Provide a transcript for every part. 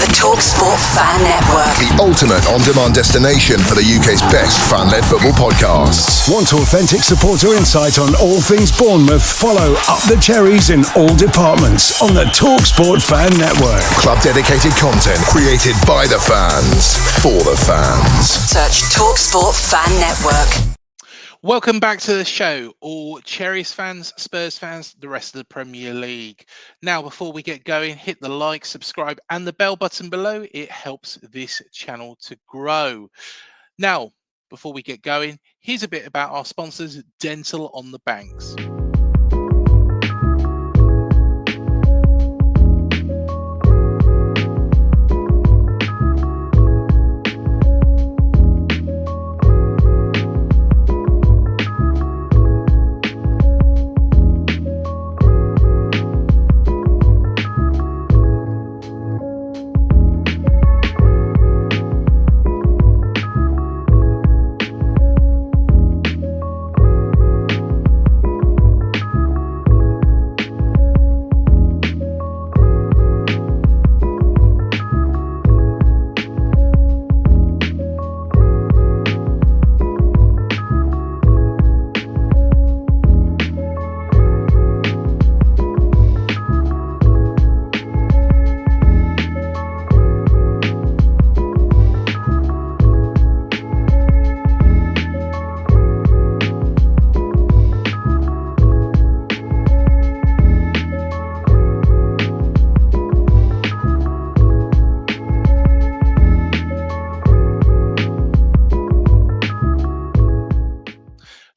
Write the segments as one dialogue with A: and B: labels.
A: The TalkSport Fan Network.
B: The ultimate on-demand destination for the UK's best fan-led football podcasts.
C: Want authentic supporter insight on all things Bournemouth? Follow Up the Cherries in all departments on the TalkSport Fan Network.
B: Club-dedicated content created by the fans, for the fans.
A: Search TalkSport Fan Network.
D: Welcome back to the show, all Cherries fans, Spurs fans, the rest of the Premier League. Now, before we get going, hit the like, subscribe and the bell button below. It helps this channel to grow. Now, before we get going, here's a bit about our sponsors, Dental on the Banks.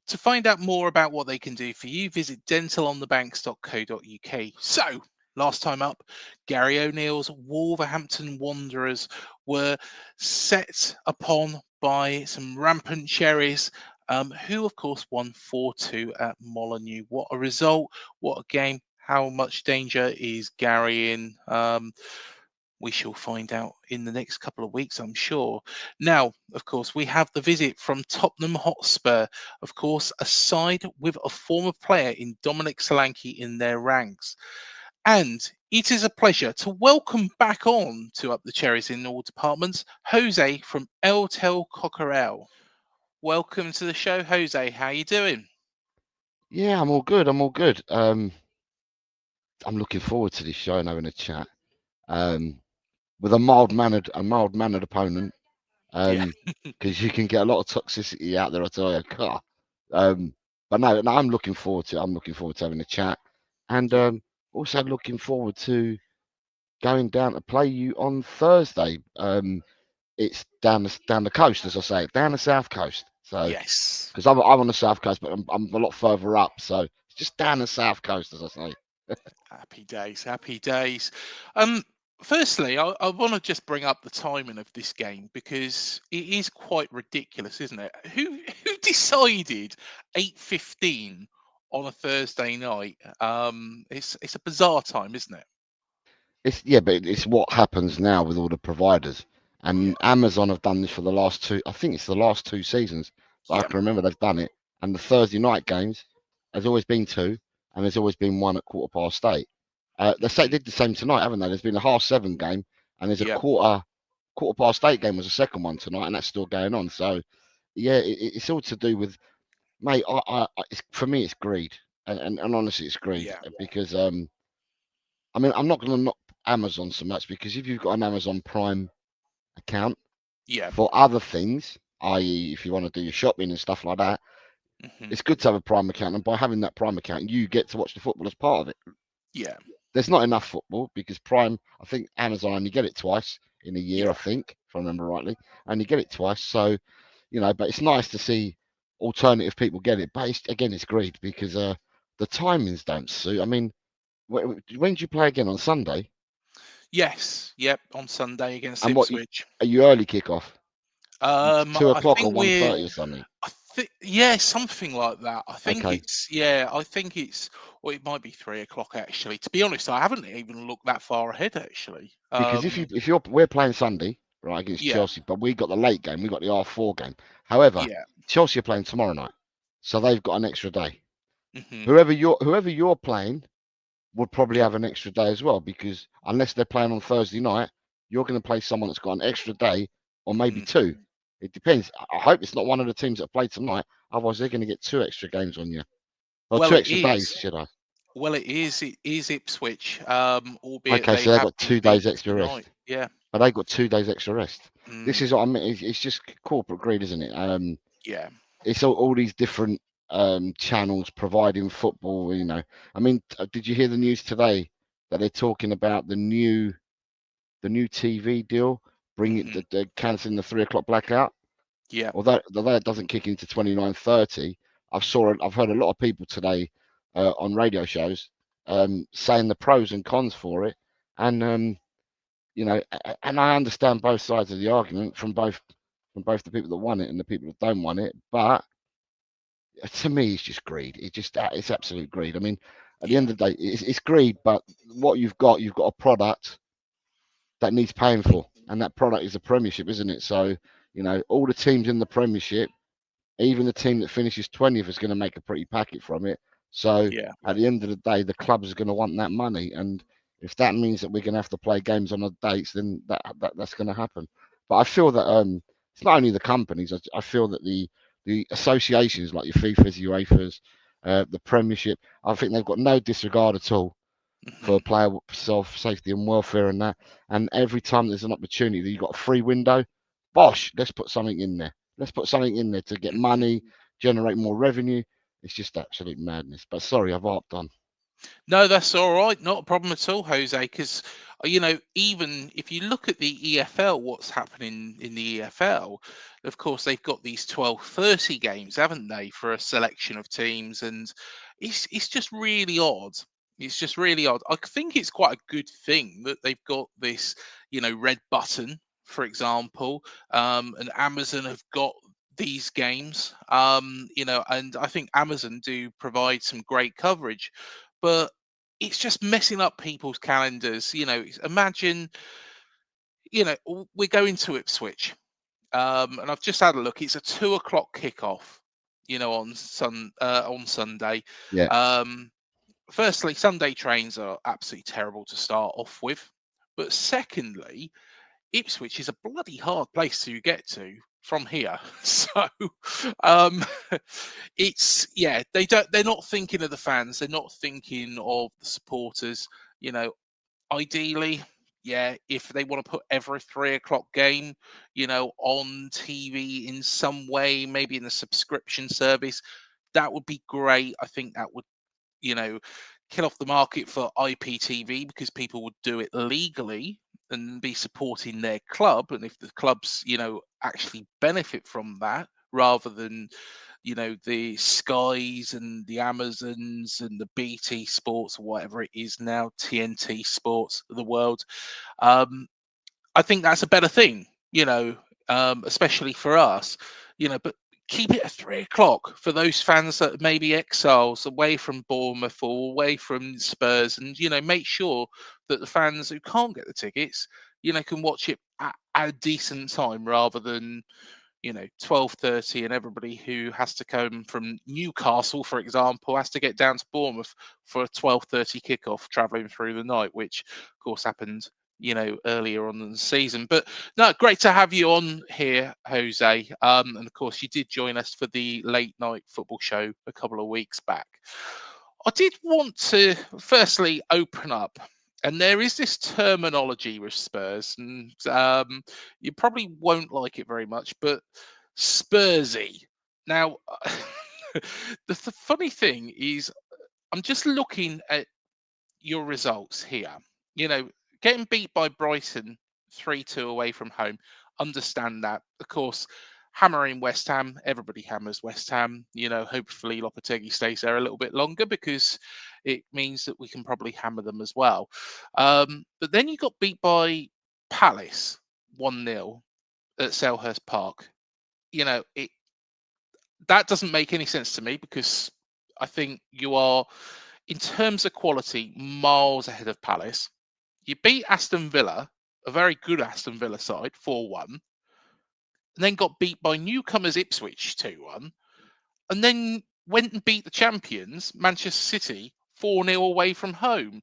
D: To find out more about what they can do for you, visit dentalonthebanks.co.uk. So, last time up, Gary O'Neill's Wolverhampton Wanderers were set upon by some rampant Cherries, who, of course, won 4-2 at Molineux. What a result, what a game, how much danger is Gary in? We shall find out in the next couple of weeks, I'm sure. Now, of course, we have the visit from Tottenham Hotspur, of course, a side with a former player in Dominic Solanke in their ranks. And it is a pleasure to welcome back on to Up the Cherries in all departments, Jose from El Tel Cocorel. Welcome to the show, Jose. How are you doing?
E: Yeah, I'm all good. I'm looking forward to this show and having a chat. With a mild-mannered opponent, because you can get a lot of toxicity out there. I tell you, but no, I'm looking forward to it. I'm looking forward to having a chat, and also looking forward to going down to play you on Thursday. It's down the coast, as I say, down the south coast. So
D: yes,
E: because I'm on the south coast, but I'm a lot further up. So it's just down the south coast, as I say.
D: Happy days, happy days. Firstly, I want to just bring up the timing of this game because it is quite ridiculous, isn't it? Who decided 8:15 on a Thursday night? It's a bizarre time, isn't it?
E: But it's what happens now with all the providers. And Amazon have done this for the last two, I think it's the last 2 seasons. I can remember they've done it. And the Thursday night games, there's always been 2, and there's always been 1 at 8:15. They did the same tonight, haven't they? There's been a 7:30 game, and there's a 8:15 game was the second one tonight, and that's still going on. So, yeah, it's all to do with, mate. For me, it's greed, and honestly, it's greed because I mean, I'm not going to knock Amazon so much because if you've got an Amazon Prime account, for other things, i.e., if you want to do your shopping and stuff like that, it's good to have a Prime account, and by having that Prime account, you get to watch the football as part of it.
D: Yeah.
E: There's not enough football because Prime, I think Amazon only get it twice in a year, I think, if I remember rightly. Only get it twice. So, but it's nice to see alternative people get it. But it's greed because the timings don't suit. I mean, when do you play again? On Sunday?
D: Yes. Yep. On Sunday against
E: And
D: Ipswich.
E: Are you early kickoff? 2 o'clock or 1:30 or something?
D: Something like that. I think it's, or it might be 3 o'clock actually. To be honest, I haven't even looked that far ahead actually.
E: Because we're playing Sunday, right, against Chelsea, but we got the late game, we got the R4 game. However, Chelsea are playing tomorrow night, so they've got an extra day. Whoever you're playing would probably have an extra day as well, because unless they're playing on Thursday night, you're going to play someone that's got an extra day or maybe
D: Mm.
E: two. It depends. I hope it's not one of the teams that play tonight. Otherwise, they're going to get 2 extra games on you. Or
D: Well,
E: 2
D: it
E: extra days,
D: is.
E: should I?
D: Well, it is. It is Ipswich, albeit
E: Okay,
D: they
E: so they
D: have
E: got
D: been
E: 2 days
D: beaten
E: extra
D: tonight.
E: rest.
D: Yeah.
E: But they got 2 days extra rest. This
D: Mm.
E: is what I mean. It's just corporate greed, isn't it?
D: Yeah.
E: It's all these different channels providing football. I mean, did you hear the news today that they're talking about the new TV deal, bringing
D: Hmm.
E: the cancelling the 3 o'clock blackout?
D: Yeah.
E: Although it doesn't kick into 29:30, I've heard a lot of people today on radio shows saying the pros and cons for it, and and I understand both sides of the argument from both the people that want it and the people that don't want it, but to me, it's just greed. It's absolute greed. I mean, at the
D: Yeah.
E: end of the day, it's greed, but what you've got a product that needs paying for, and that product is a Premiership, isn't it? So, all the teams in the Premiership, even the team that finishes 20th is going to make a pretty packet from it. So,
D: Yeah.
E: at the end of the day, the clubs are going to want that money, and if that means that we're going to have to play games on odd dates, then that's going to happen. But I feel that it's not only the companies. I feel that the associations like your FIFA's, UEFA's, the Premiership, I think they've got no disregard at all
D: Hmm.
E: for player safety and welfare and that. And every time there's an opportunity that you've got a free window, bosh, let's put something in there. Let's put something in there to get
D: Hmm.
E: money, generate more revenue. It's just absolute madness. But sorry, I've harped on.
D: No, that's all right. Not a problem at all, Jose. Because even if you look at the EFL, what's happening in the EFL, of course they've got these 12:30 games, haven't they, for a selection of teams, and it's just really odd. It's just really odd. I think it's quite a good thing that they've got this, red button, for example, and Amazon have got these games, and I think Amazon do provide some great coverage, but it's just messing up people's calendars. Imagine, we're going to Ipswich, and I've just had a look. It's a 2 o'clock kickoff, on Sunday.
E: Yeah,
D: Um, Firstly, Sunday trains are absolutely terrible to start off with, but secondly, Ipswich is a bloody hard place to get to from here. So um they're not thinking of the fans, they're not thinking of the supporters. You know, ideally, yeah, if they want to put every 3 o'clock game, on TV in some way, maybe in the subscription service, that would be great. I think that would, you know, kill off the market for IPTV because people would do it legally and be supporting their club. And if the clubs, actually benefit from that rather than, the Skies and the Amazons and the BT Sports or whatever it is now, TNT Sports of the world, um, I think that's a better thing, especially for us, but keep it at 3 o'clock for those fans that may be exiles away from Bournemouth or away from Spurs. And, make sure that the fans who can't get the tickets, can watch it at a decent time rather than, 12:30, and everybody who has to come from Newcastle, for example, has to get down to Bournemouth for a 12:30 kickoff traveling through the night, which of course happened, earlier on in the season. But no, great to have you on here, Jose. And of course you did join us for the late night football show a couple of weeks back. I did want to firstly open up, and there is this terminology with Spurs, and you probably won't like it very much, but Spursy. Now, the funny thing is, I'm just looking at your results here. You know, Getting beat by Brighton 3-2 away from home, understand that. Of course, hammering West Ham, everybody hammers West Ham. Hopefully Lopetegui stays there a little bit longer because it means that we can probably hammer them as well. But then you got beat by Palace 1-0 at Selhurst Park. It that doesn't make any sense to me because I think you are, in terms of quality, miles ahead of Palace. You beat Aston Villa, a very good Aston Villa side, 4-1, and then got beat by newcomers Ipswich 2-1, and then went and beat the champions, Manchester City, 4-0 away from home.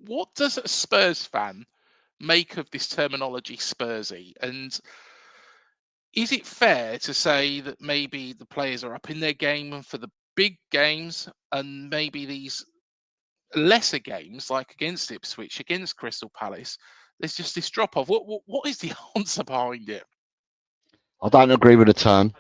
D: what does a Spurs fan make of this terminology Spursy? And is it fair to say that maybe the players are up in their game for the big games, and maybe these lesser games, like against Ipswich, against Crystal Palace, there's just this drop off? What is the answer behind it?
E: I don't agree with the term,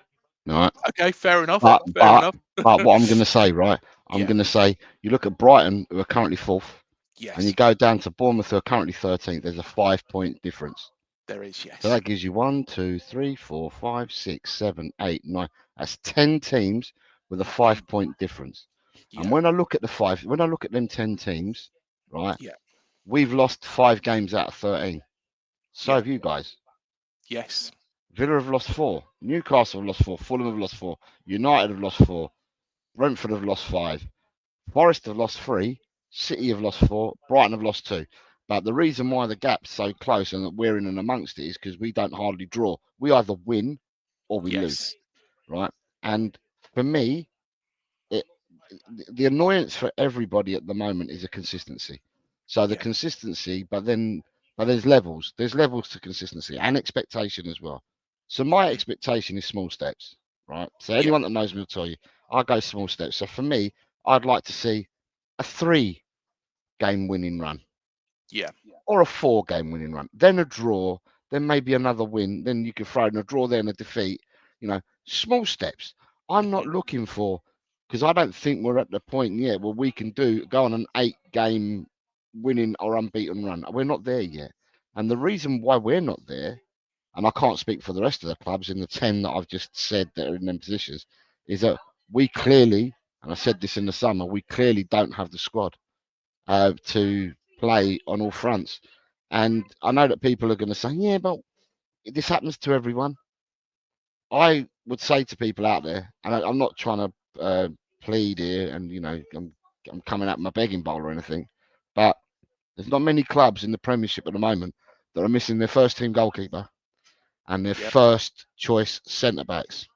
E: right?
D: Okay, fair enough.
E: But
D: Fair enough.
E: what I'm going to say, right? I'm
D: Yeah.
E: going to say you look at Brighton, who are currently fourth, and you
D: Yes,
E: go down to Bournemouth, who are currently 13th. There's a 5 point difference.
D: there is.
E: So
D: Yes.
E: that gives you 1, 2, 3, 4, 5, 6, 7, 8, 9. That's 10 teams with a
D: Mhm.
E: 5 point difference. And
D: Yeah.
E: when I look at when I look at them 10 teams, right,
D: Yeah.
E: we've lost 5 games out of 13. So
D: Yeah.
E: have you guys.
D: Yes.
E: Villa have lost 4. Newcastle have lost 4. Fulham have lost 4. United have lost 4. Brentford have lost 5. Forest have lost 3. City have lost 4. Brighton have lost 2. But the reason why the gap's so close and that we're in and amongst it is because we don't hardly draw. We either win or we lose,
D: Yes.
E: right? And for me, it, the annoyance for everybody at the moment is a consistency. So the
D: Yeah.
E: consistency, but there's levels. There's levels to consistency and expectation as well. So my
D: Mhm.
E: expectation is small steps, right? So
D: Yeah.
E: anyone that knows me will tell you, I go small steps. So for me, I'd like to see a 3 game winning run
D: Yeah.
E: or a 4 game winning run, then a draw, then maybe another win, then you can throw in a draw, then a defeat. Small steps. I'm not
D: Mhm.
E: looking for, because I don't think we're at the point yet where we can go on an 8 game winning or unbeaten run. We're not there yet. And the reason why we're not there, and I can't speak for the rest of the clubs in the 10 that I've just said that are in them positions, is that we clearly, and I said this in the summer, we clearly don't have the squad to play on all fronts. And I know that people are going to say, yeah, but this happens to everyone. I would say to people out there, and I'm not trying to plead here, and I'm coming out my begging bowl or anything, but there's not many clubs in the Premiership at the moment that are missing their first team goalkeeper and their
D: Yep.
E: first choice centre backs,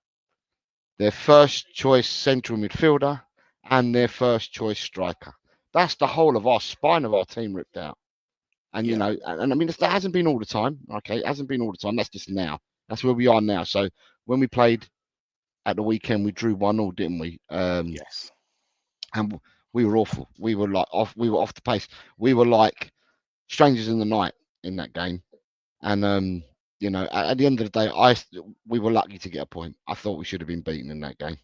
E: their first choice central midfielder, and their first choice striker. That's the whole of our spine of our team ripped out. And
D: Yeah.
E: I mean, that hasn't been all the time. Okay, it hasn't been all the time. That's just now. That's where we are now. So when we played at the weekend, we drew 1-1, didn't we?
D: Yes.
E: And we were awful. We were like off. We were off the pace. We were like strangers in the night in that game. And at the end of the day, we were lucky to get a point. I thought we should have been beaten in that game.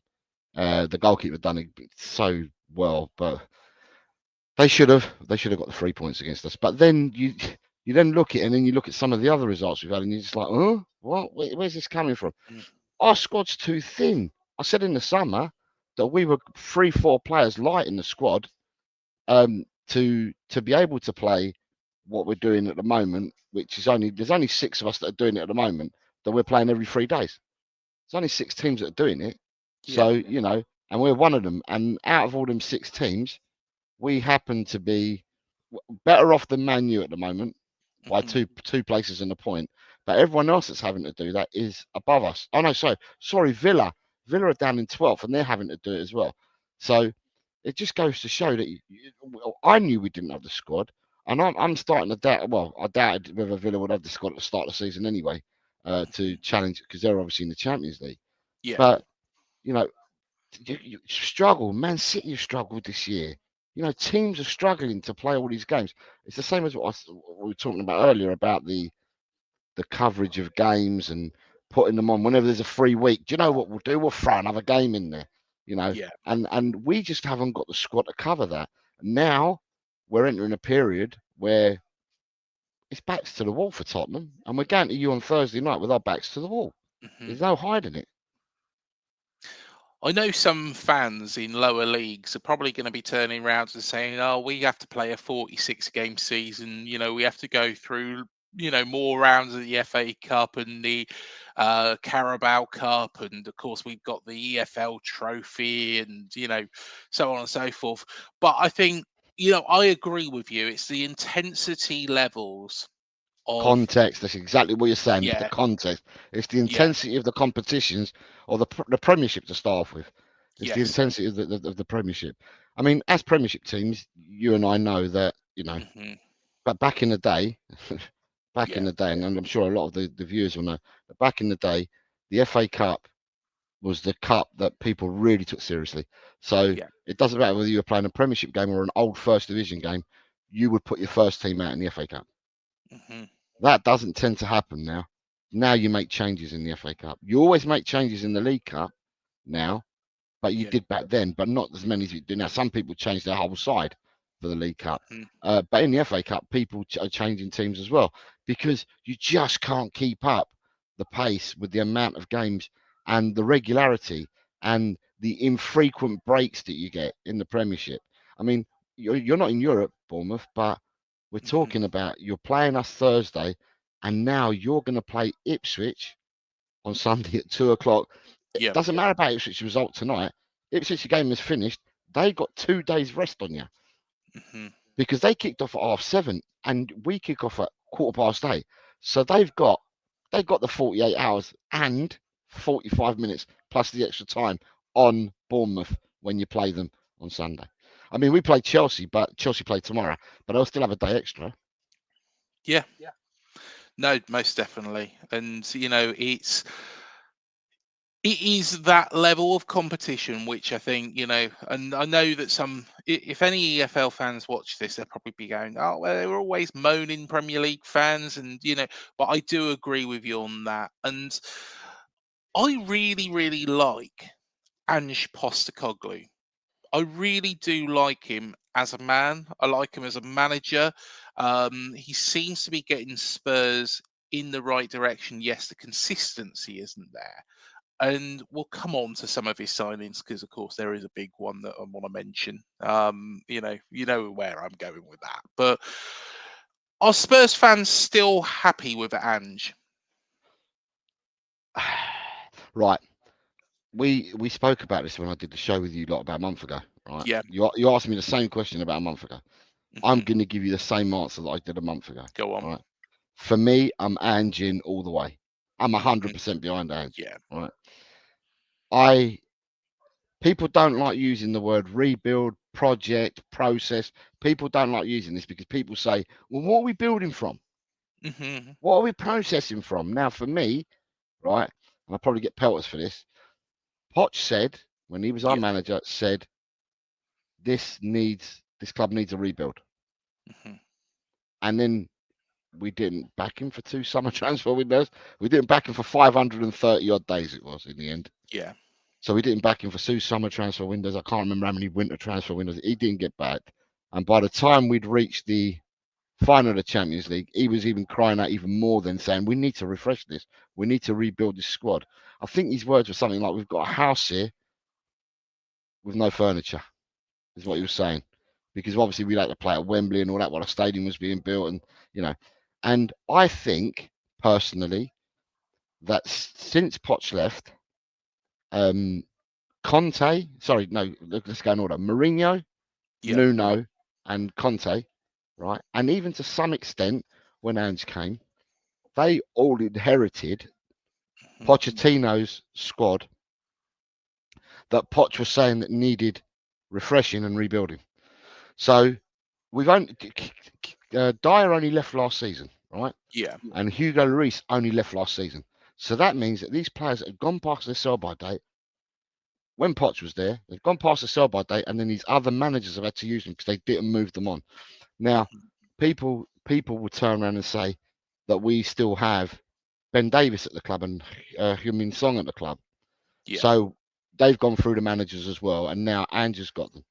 E: The goalkeeper done it so well, but they should have got the 3 points against us. But then you then look at it, and then you look at some of the other results we've had, and you're just like, oh, what? Where's this coming from?
D: Mm.
E: Our squad's too thin. I said in the summer that we were 3-4 players light in the squad to be able to play what we're doing at the moment, which is there's only 6 of us that are doing it at the moment, that we're playing every 3 days. There's only 6 teams that are doing it.
D: Yeah.
E: So, and we're one of them. And out of all them 6 teams, we happen to be better off than Man U at the moment by
D: Mhm.
E: two places and a point. But everyone else that's having to do that is above us. Oh no, sorry, Villa. Villa are down in 12th and they're having to do it as well. So it just goes to show that I knew we didn't have the squad, and I'm starting to doubt. Well, I doubted whether Villa would have the squad at the start of the season anyway to
D: Mhm.
E: challenge, because they're obviously in the Champions League.
D: Yeah.
E: But you know, you struggle. Man City have struggled this year. Teams are struggling to play all these games. It's the same as what we were talking about earlier about the coverage of games and putting them on whenever there's a free week. Do you know what we'll do? We'll throw another game in there.
D: Yeah.
E: And we just haven't got the squad to cover that. Now we're entering a period where it's backs to the wall for Tottenham, and we're going to you on Thursday night with our backs to the wall.
D: Mhm.
E: There's no hiding it.
D: I know some fans in lower leagues are probably going to be turning around and saying, "Oh, we have to play a 46 game season. We have to go through, more rounds of the FA Cup and the Carabao Cup, and of course we've got the EFL Trophy, and so on and so forth." But I think, I agree with you. It's the intensity levels of
E: Context. That's exactly what you're saying. It's the
D: yeah,
E: context. It's the
D: yeah,
E: intensity of the competitions, or the Premiership to start off with. It's the
D: yes,
E: intensity of the Premiership. I mean, as Premiership teams, you and I know that But back in the day,
D: Yeah.
E: and I'm sure a lot of the viewers will know, but back in the day, the FA Cup was the cup that people really took seriously. So
D: Yeah.
E: it doesn't matter whether you were playing a Premiership game or an old First Division game, you would put your first team out in the FA Cup. That doesn't tend to happen now. Now you make changes in the FA Cup. You always make changes in the League Cup now, but you did back then, but not as many as you do now. Some people change their whole side for the League Cup. But in the FA Cup, people are changing teams as well because you just can't keep up the pace with the amount of games and the regularity and the infrequent breaks that you get in the Premiership. I mean, you're not in Europe, Bournemouth, but we're talking about you're playing us Thursday, and now you're going to play Ipswich on Sunday at 2 o'clock. It doesn't matter about Ipswich's result tonight. Ipswich's game is finished. They got 2 days rest on you because they kicked off at 7:30 and we kick off at 8:15. So they've got the 48 hours and 45 minutes plus the extra time on Bournemouth when you play them on Sunday. I mean, we play Chelsea, but Chelsea play tomorrow, but they'll still have a day extra.
D: Yeah. No, most definitely. And it is that level of competition which I think, and I know that if any EFL fans watch this, they'll probably be going, oh, well, they were always moaning Premier League fans, and but I do agree with you on that. And I really, really like Ange Postecoglou. I really do like him as a man. I like him as a manager. He seems to be getting Spurs in the right direction. Yes, the consistency isn't there. And we'll come on to some of his signings because, of course, there is a big one that I want to mention. You know where I'm going with that. But are Spurs fans still happy with Ange?
E: Right. We spoke about this when I did the show with you about a month ago, right?
D: Yeah.
E: You asked me the same question about a month ago. I'm going to give you the same answer that I did a month ago.
D: Go on.
E: Right? For me, I'm Ange in all the way. I'm 100% behind Ange.
D: Yeah.
E: Right. People don't like using the word rebuild, project, process. People don't like using this because people say, well, what are we building from? What are we processing from? Now, for me, right, and I'll probably get pelters for this, Poch said, when he was our manager, said, this club needs a rebuild. And then we didn't back him for 2 summer transfer windows. We didn't back him for 530 odd days it was in the end.
D: Yeah.
E: So we didn't back him for 2 summer transfer windows. I can't remember how many winter transfer windows. He didn't get back. And by the time we'd reached the final of the Champions League, he was even crying out even more than saying, we need to refresh this. We need to rebuild this squad. I think his words were something like, we've got a house here with no furniture, is what he was saying. Because obviously we like to play at Wembley and all that while the stadium was being built. And I think, personally, that since Poch left, Conte, sorry, no, let's go in order. Mourinho, Nuno, and Conte, right? And even to some extent, when Ange came, they all inherited Pochettino's squad that Poch was saying that needed refreshing and rebuilding. So we've only Dyer only left last season, right?
D: Yeah.
E: And Hugo Lloris only left last season. So that means that these players have gone past their sell-by date. When Poch was there, they've gone past the sell-by date, and then these other managers have had to use them because they didn't move them on. Now, people will turn around and say that we still have Ben Davies at the club and Heung-min Son at the club.
D: Yeah.
E: So they've gone through the managers as well, and now Ange has got them.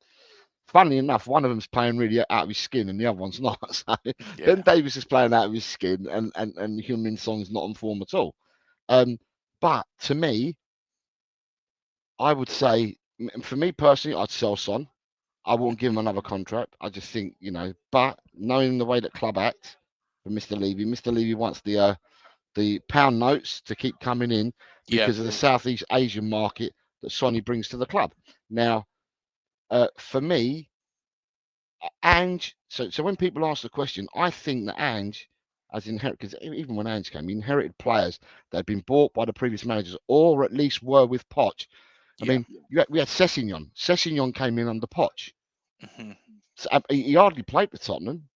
E: Funnily enough, one of them's playing really out of his skin, and the other one's not. So Ben Davies is playing out of his skin, and Heung-min Son's not on form at all. But to me, I would say, for me personally, I'd sell Son. I won't give him another contract. I just think, but knowing the way that club act for Mr. Levy wants the pound notes to keep coming in because of the Southeast Asian market that Sonny brings to the club. Now, for me, Ange, so when people ask the question, I think that Ange has inherited, because even when Ange came, he inherited players that had been bought by the previous managers or at least were with Poch. I mean, we had Sessegnon. Sessegnon came in under Poch. So, he hardly played for Tottenham,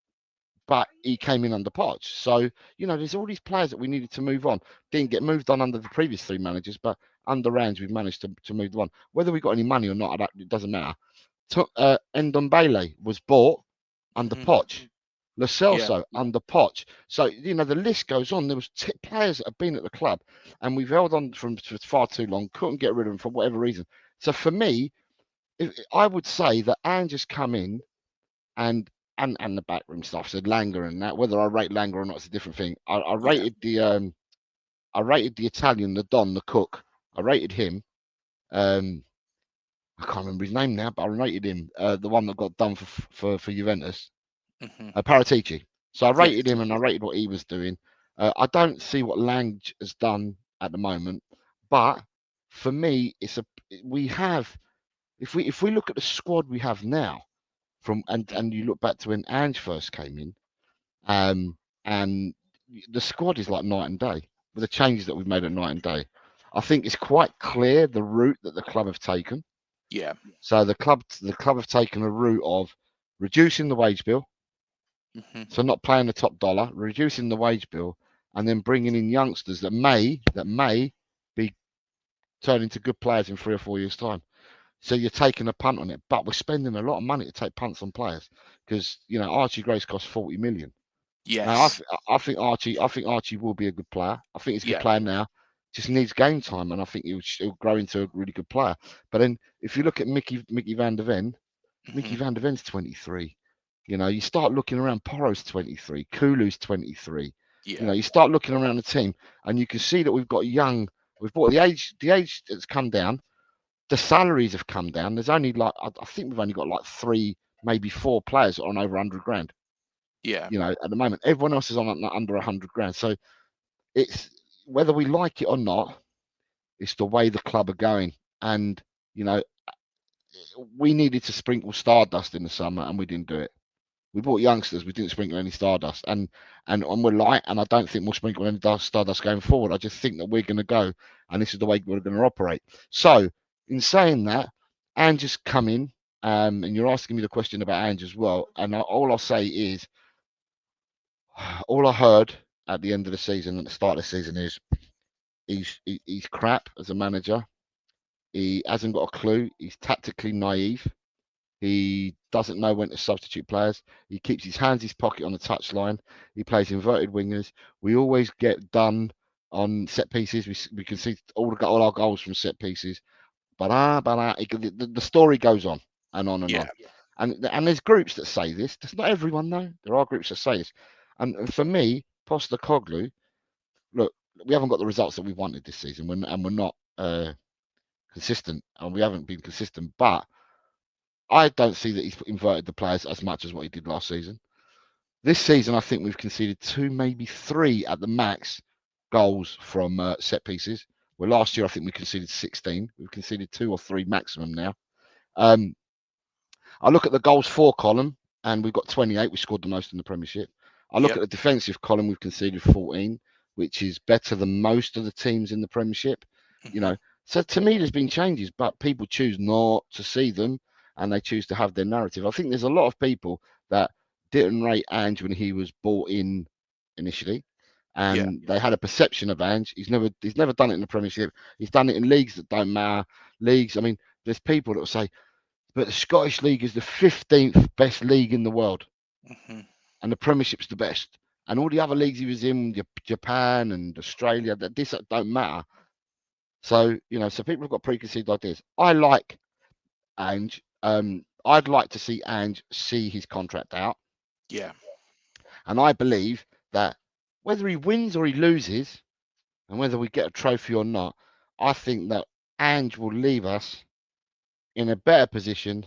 E: but he came in under Poch. So, there's all these players that we needed to move on. Didn't get moved on under the previous 3 managers, but under Ange, we've managed to move them on. Whether we got any money or not, it doesn't matter. Ndombele was bought under Poch. Lo Celso under Poch. So, the list goes on. There was players that have been at the club, and we've held on for far too long, couldn't get rid of them for whatever reason. So, for me, I would say that Ange has come in and the backroom stuff said Langer and that. Whether I rate Langer or not is a different thing. I rated the Italian, the Don, the cook. I rated him. I can't remember his name now, but I rated him. The one that got done for Juventus, Paratici. So I rated him and I rated what he was doing. I don't see what Lange has done at the moment, but for me, if we look at the squad we have now, and you look back to when Ange first came in, and the squad is like night and day with the changes that we've made at night and day. I think it's quite clear the route that the club have taken.
D: Yeah.
E: So the club have taken a route of reducing the wage bill, so not paying the top dollar, reducing the wage bill, and then bringing in youngsters that may be turning into good players in 3 or 4 years' time. So you're taking a punt on it, but we're spending a lot of money to take punts on players because Archie Grace costs 40 million.
D: Yes.
E: Now I think Archie will be a good player. I think he's a good player now. Just needs game time, and I think he'll grow into a really good player. But then if you look at Mickey van der Ven, Mickey van der Ven's 23. You start looking around. Porro's 23. Kulu's 23.
D: Yeah.
E: You start looking around the team, and you can see that we've got young. We've brought the age that's come down. The salaries have come down. There's only I think we've only got 3, maybe 4 players on over 100 grand.
D: Yeah.
E: At the moment, everyone else is on under 100 grand. So it's whether we like it or not, it's the way the club are going. And we needed to sprinkle stardust in the summer, and we didn't do it. We bought youngsters. We didn't sprinkle any stardust, and we're light. And I don't think we'll sprinkle any stardust going forward. I just think that we're going to go, and this is the way we're going to operate. So, in saying that, Ange has come in, and you're asking me the question about Ange as well. And all I'll say is, all I heard at the end of the season, at the start of the season, is he's crap as a manager. He hasn't got a clue. He's tactically naive. He doesn't know when to substitute players. He keeps his hands in his pocket on the touchline. He plays inverted wingers. We always get done on set pieces. We can see all our goals from set pieces. But the story goes on and on and on. And there's groups that say this. There's not everyone though. There are groups that say this. And for me, Postecoglou, look, we haven't got the results that we wanted this season, and we're not consistent, and we haven't been consistent. But I don't see that he's inverted the players as much as what he did last season. This season, I think we've conceded 2, maybe 3 at the max goals from set pieces. Well, last year I think we conceded 16. We've conceded 2 or 3 maximum now. I look at the goals for column, and we've got 28. We scored the most in the Premiership. I look at the defensive column. We've conceded 14, which is better than most of the teams in the Premiership. So to me, there's been changes, but people choose not to see them, and they choose to have their narrative. I think there's a lot of people that didn't rate Ange when he was brought in initially, and they had a perception of Ange. He's never done it in the Premiership. He's done it in leagues that don't matter. Leagues, I mean, there's people that will say, but the Scottish League is the 15th best league in the world, and the Premiership's the best. And all the other leagues he was in, Japan and Australia, that don't matter. So so people have got preconceived ideas. I like Ange. I'd like to see Ange see his contract out.
D: Yeah.
E: And I believe that whether he wins or he loses, and whether we get a trophy or not, I think that Ange will leave us in a better position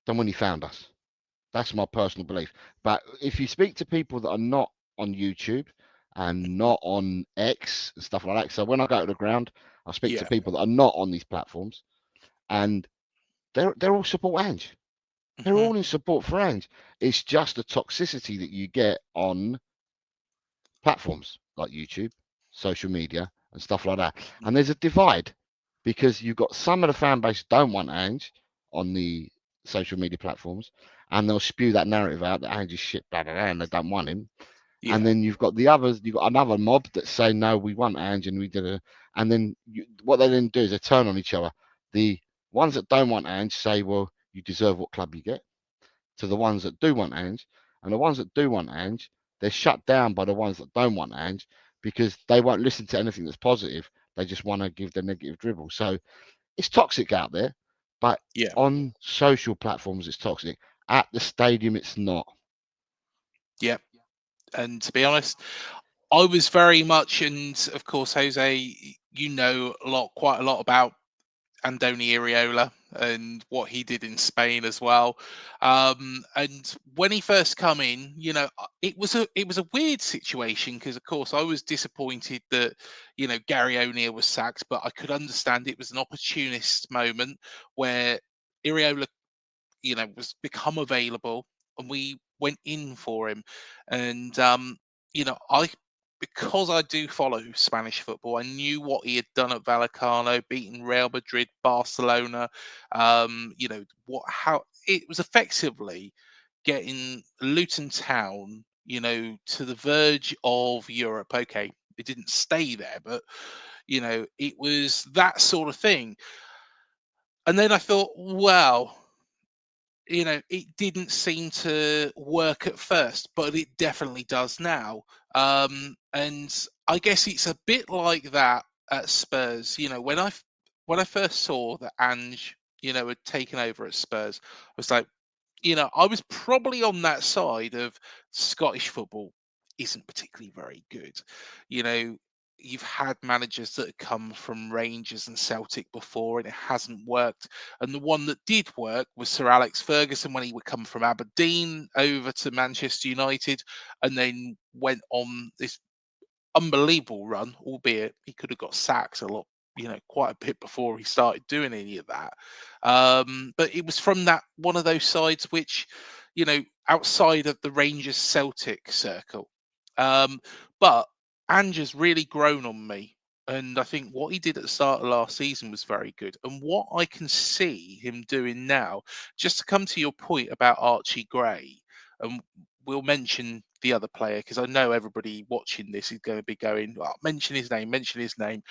E: than when he found us. That's my personal belief. But if you speak to people that are not on YouTube and not on X and stuff like that, so when I go to the ground, I speak to people that are not on these platforms, and they're all support Ange. They're all in support for Ange. It's just the toxicity that you get on platforms like YouTube, social media, and stuff like that. And there's a divide because you've got some of the fan base don't want Ange on the social media platforms, and they'll spew that narrative out that Ange is shit, blah, blah, blah, and they don't want him.
D: Yeah.
E: And then you've got the others, you've got another mob that say, no, we want Ange and we did it. And then what they then do is they turn on each other. The ones that don't want Ange say, well, you deserve what club you get, to the ones that do want Ange. And the ones that do want Ange, they're shut down by the ones that don't want Ange because they won't listen to anything that's positive. They just want to give the negative dribble. So it's toxic out there, but
D: Yeah.
E: on social platforms, it's toxic. At the stadium, it's not.
D: Yeah. And to be honest, I was very much, and of course, Jose, you know quite a lot about Andoni Iraola and what he did in Spain as well. And when he first come in, it was a weird situation because, of course, I was disappointed that Gary O'Neill was sacked, but I could understand it was an opportunist moment where Iraola, was become available, and we went in for him. And I because I do follow Spanish football, I knew what he had done at Vallecano, beating Real Madrid, Barcelona. How it was effectively getting Luton Town, to the verge of Europe. Okay, it didn't stay there, but it was that sort of thing. And then I thought, well, it didn't seem to work at first, but it definitely does now. And I guess it's a bit like that at Spurs. When I first saw that Ange, had taken over at Spurs, I was like, I was probably on that side of Scottish football isn't particularly very good. You know, you've had managers that have come from Rangers and Celtic before, and it hasn't worked. And the one that did work was Sir Alex Ferguson when he would come from Aberdeen over to Manchester United, and then went on this unbelievable run, albeit he could have got sacked a lot, quite a bit before he started doing any of that. But it was from that one of those sides which, outside of the Rangers Celtic circle. But Ange has really grown on me. And I think what he did at the start of last season was very good. And what I can see him doing now, just to come to your point about Archie Gray, and we'll mention the other player because I know everybody watching this is going to be going, oh, mention his name, mention his name.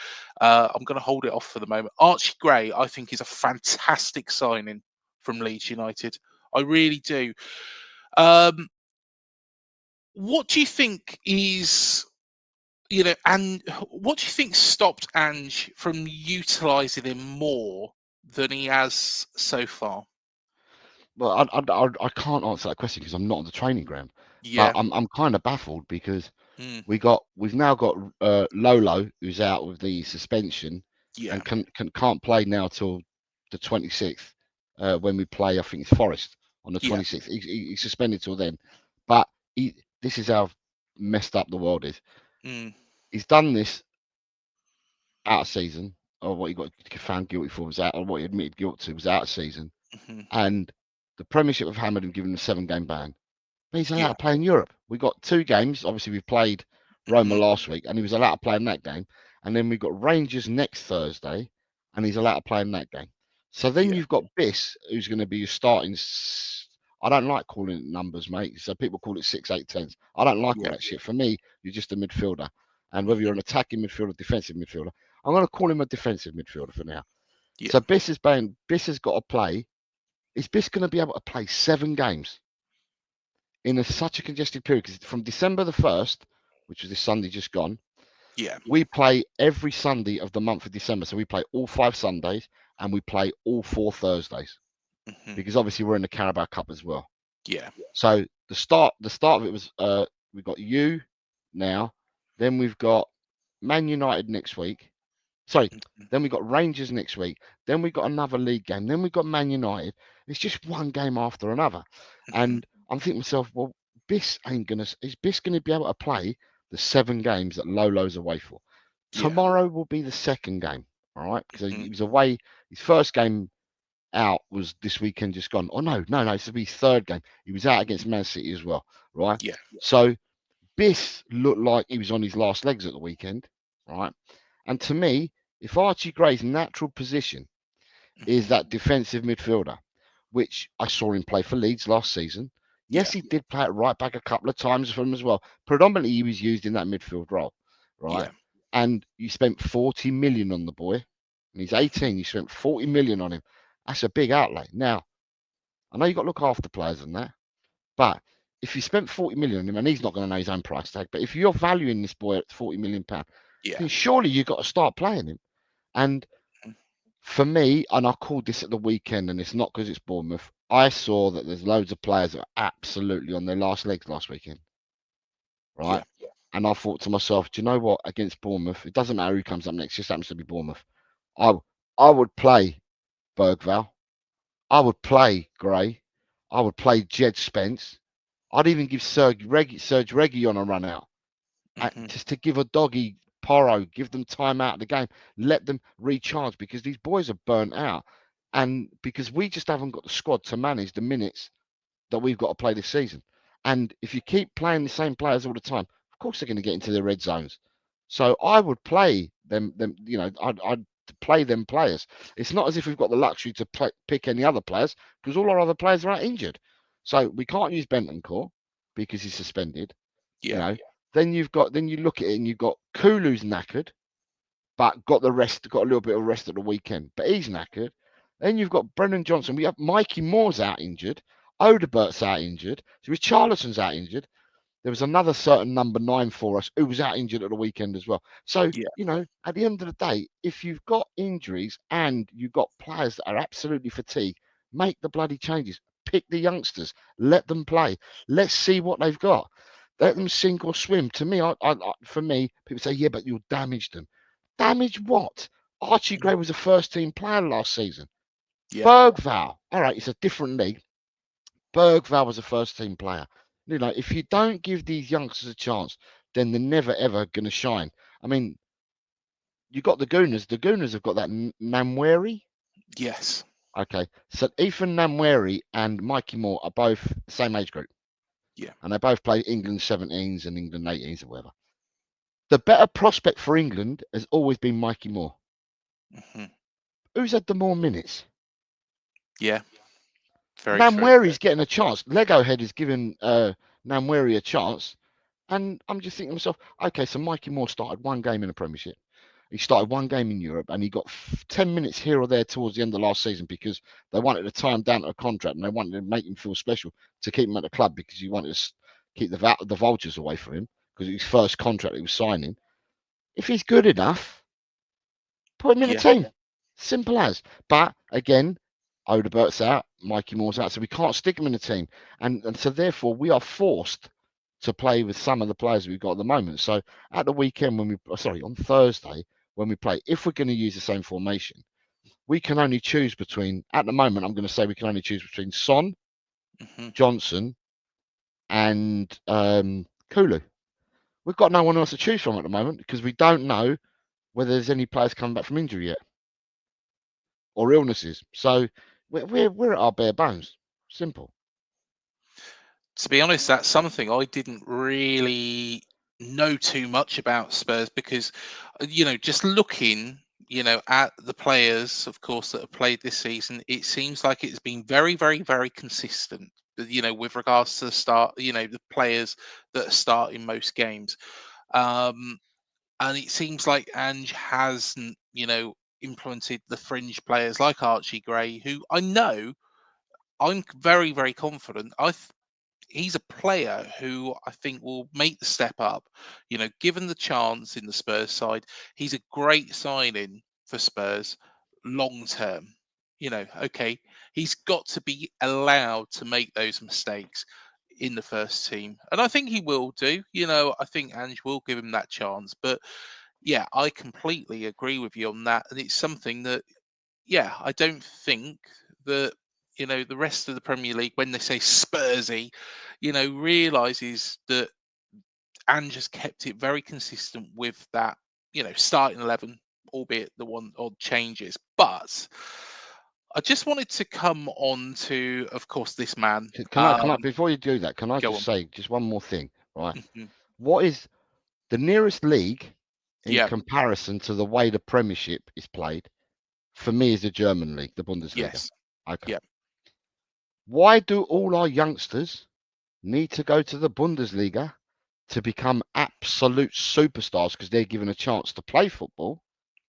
D: I'm going to hold it off for the moment. Archie Gray, I think, is a fantastic signing from Leeds United. I really do. What do you think is, and what do you think stopped Ange from utilising him more than he has so far?
E: Well, I can't answer that question because I'm not on the training ground. But
D: Yeah,
E: I'm kind of baffled because
D: mm,
E: we've now got Lolo, who's out with the suspension
D: yeah,
E: and can't play now till the 26th, when we play. I think it's Forest on the
D: yeah,
E: 26th. He's suspended till then. But this is how messed up the world is.
D: mm,
E: He's done this out of season, or what he got found guilty for was out, or what he admitted guilt to was out of season,
D: mhm,
E: and the Premiership have hammered him, given him a 7-game ban. But he's allowed
D: yeah,
E: to play in Europe. We got 2 games. Obviously, we played Roma
D: mhm,
E: last week, and he was allowed to play in that game. And then we've got Rangers next Thursday, and he's allowed to play in that game. So then
D: yeah,
E: you've got Biss, who's going to be your starting. I don't like calling it numbers, mate. So people call it 6, 8, 10s. I don't like all
D: yeah,
E: that shit. For me, you're just a midfielder. And whether you're
D: mhm,
E: an attacking midfielder, defensive midfielder, I'm going to call him a defensive midfielder for now.
D: yeah,
E: So Biss has got to play. Is Biss going to be able to play 7 games in such a congested period? Because from December the 1st, which was this Sunday just gone,
D: yeah,
E: we play every Sunday of the month of December. So we play all 5 Sundays and we play all 4 Thursdays,
D: mhm,
E: because obviously we're in the Carabao Cup as well.
D: yeah,
E: So the start of it was, we've got you now, then we've got Man United next week. Sorry,
D: mhm,
E: then we got Rangers next week. Then we got another league game. Then we got Man United. It's just one game after another,
D: mhm,
E: and I'm thinking to myself, well, is Biss gonna be able to play the 7 games that Lolo's away for?
D: yeah,
E: Tomorrow will be the second game, all right? Because
D: mhm,
E: he was away. His first game out was this weekend just gone. Oh no, this will be his third game. He was out against Man City as well, right?
D: yeah,
E: So Biss looked like he was on his last legs at the weekend, right? And to me, if Archie Gray's natural position is
D: mhm,
E: that defensive midfielder, which I saw him play for Leeds last season. Yes,
D: Yeah.
E: he did play at right back a couple of times for him as well. Predominantly, he was used in that midfield role, right?
D: Yeah.
E: And you spent 40 million on the boy, and he's 18. You spent 40 million on him. That's a big outlay. Now, I know you've got to look after players and that, but if you spent 40 million on him, and he's not going to know his own price tag, but if you're valuing this boy at 40 million pound,
D: Yeah.
E: then surely you've got to start playing him. And for me, and I called this at the weekend, and it's not because it's Bournemouth, I saw that there's loads of players that are absolutely on their last legs last weekend, right?
D: Yeah.
E: And I thought to myself, do you know what? Against Bournemouth, it doesn't matter who comes up next, it just happens to be Bournemouth. I would play Bergvall. I would play Gray. I would play Jed Spence. I'd even give Serge Reguilon a run out. Just to give a doggy Porro, give them time out of the game, let them recharge because these boys are burnt out, and because we just haven't got the squad to manage the minutes that we've got to play this season. And if you keep playing the same players all the time, of course they're going to get into the red zones. So I would play them. I'd play them players. It's not as if we've got the luxury to pick any other players because all our other players are out injured. So we can't use Bentancur because he's suspended.
D: Yeah.
E: Then you look at it and you've got Kulu's knackered, but got a little bit of rest at the weekend, but he's knackered. Then you've got Brennan Johnson. We have Mikey Moore's out injured. Odebert's out injured. So Richarlison's out injured. There was another certain number 9 for us who was out injured at the weekend as well. So,
D: Yeah.
E: at the end of the day, if you've got injuries and you've got players that are absolutely fatigued, make the bloody changes. Pick the youngsters. Let them play. Let's see what they've got. Let them sink or swim. To me, for me, people say, yeah, but you'll damage them. Damage what? Archie Gray was a first-team player last season.
D: Yeah.
E: Bergvall, all right, it's a different league. Bergvall was a first-team player. If you don't give these youngsters a chance, then they're never ever going to shine. I mean, you got the Gooners. The Gooners have got that Namweri.
D: Yes.
E: Okay, so Ethan Namweri and Mikey Moore are both the same age group.
D: Yeah.
E: And they both play England 17s and England 18s or whatever. The better prospect for England has always been Mikey Moore. Who's had the more minutes?
D: Yeah. Very true.
E: Namweri's getting a chance. Lego Head is giving Namweri a chance. And I'm just thinking to myself, okay, so Mikey Moore started one game in the Premiership. He started one game in Europe and he got 10 minutes here or there towards the end of last season because they wanted to tie him down to a contract and they wanted to make him feel special to keep him at the club because you wanted to keep the vultures away from him because it was his first contract he was signing. If he's good enough, put him in the team. Simple as. But again, Odebert's out, Mikey Moore's out, so we can't stick him in the team. And so therefore we are forced to play with some of the players we've got at the moment. So at the weekend on Thursday, when we play, if we're going to use the same formation, we can only choose between, at the moment, I'm going to say we can only choose between Son, Johnson, and Kulu. We've got no one else to choose from at the moment because we don't know whether there's any players coming back from injury yet or illnesses. So we're at our bare bones. Simple.
D: To be honest, that's something I didn't really know too much about Spurs because, just looking, at the players, of course, that have played this season, it seems like it's been very, very, very consistent. With regards to the start, the players that start in most games, and it seems like Ange hasn't, implemented the fringe players like Archie Gray, who I know I'm very, very confident. He's a player who I think will make the step up. Given the chance in the Spurs side, he's a great signing for Spurs long term. Okay, he's got to be allowed to make those mistakes in the first team, and I think he will do. I think Ange will give him that chance. But yeah, I completely agree with you on that, and it's something that, I don't think that the rest of the Premier League, when they say Spursy, realizes that Ange has kept it very consistent with that, starting 11, albeit the one odd changes. But I just wanted to come on to, of course, this man.
E: Can I before you do that, can I just say just one more thing, right? What is the nearest league in comparison to the way the Premiership is played? For me, is the German league, the Bundesliga.
D: Yes.
E: Okay.
D: Yeah.
E: Why do all our youngsters need to go to the Bundesliga to become absolute superstars because they're given a chance to play football,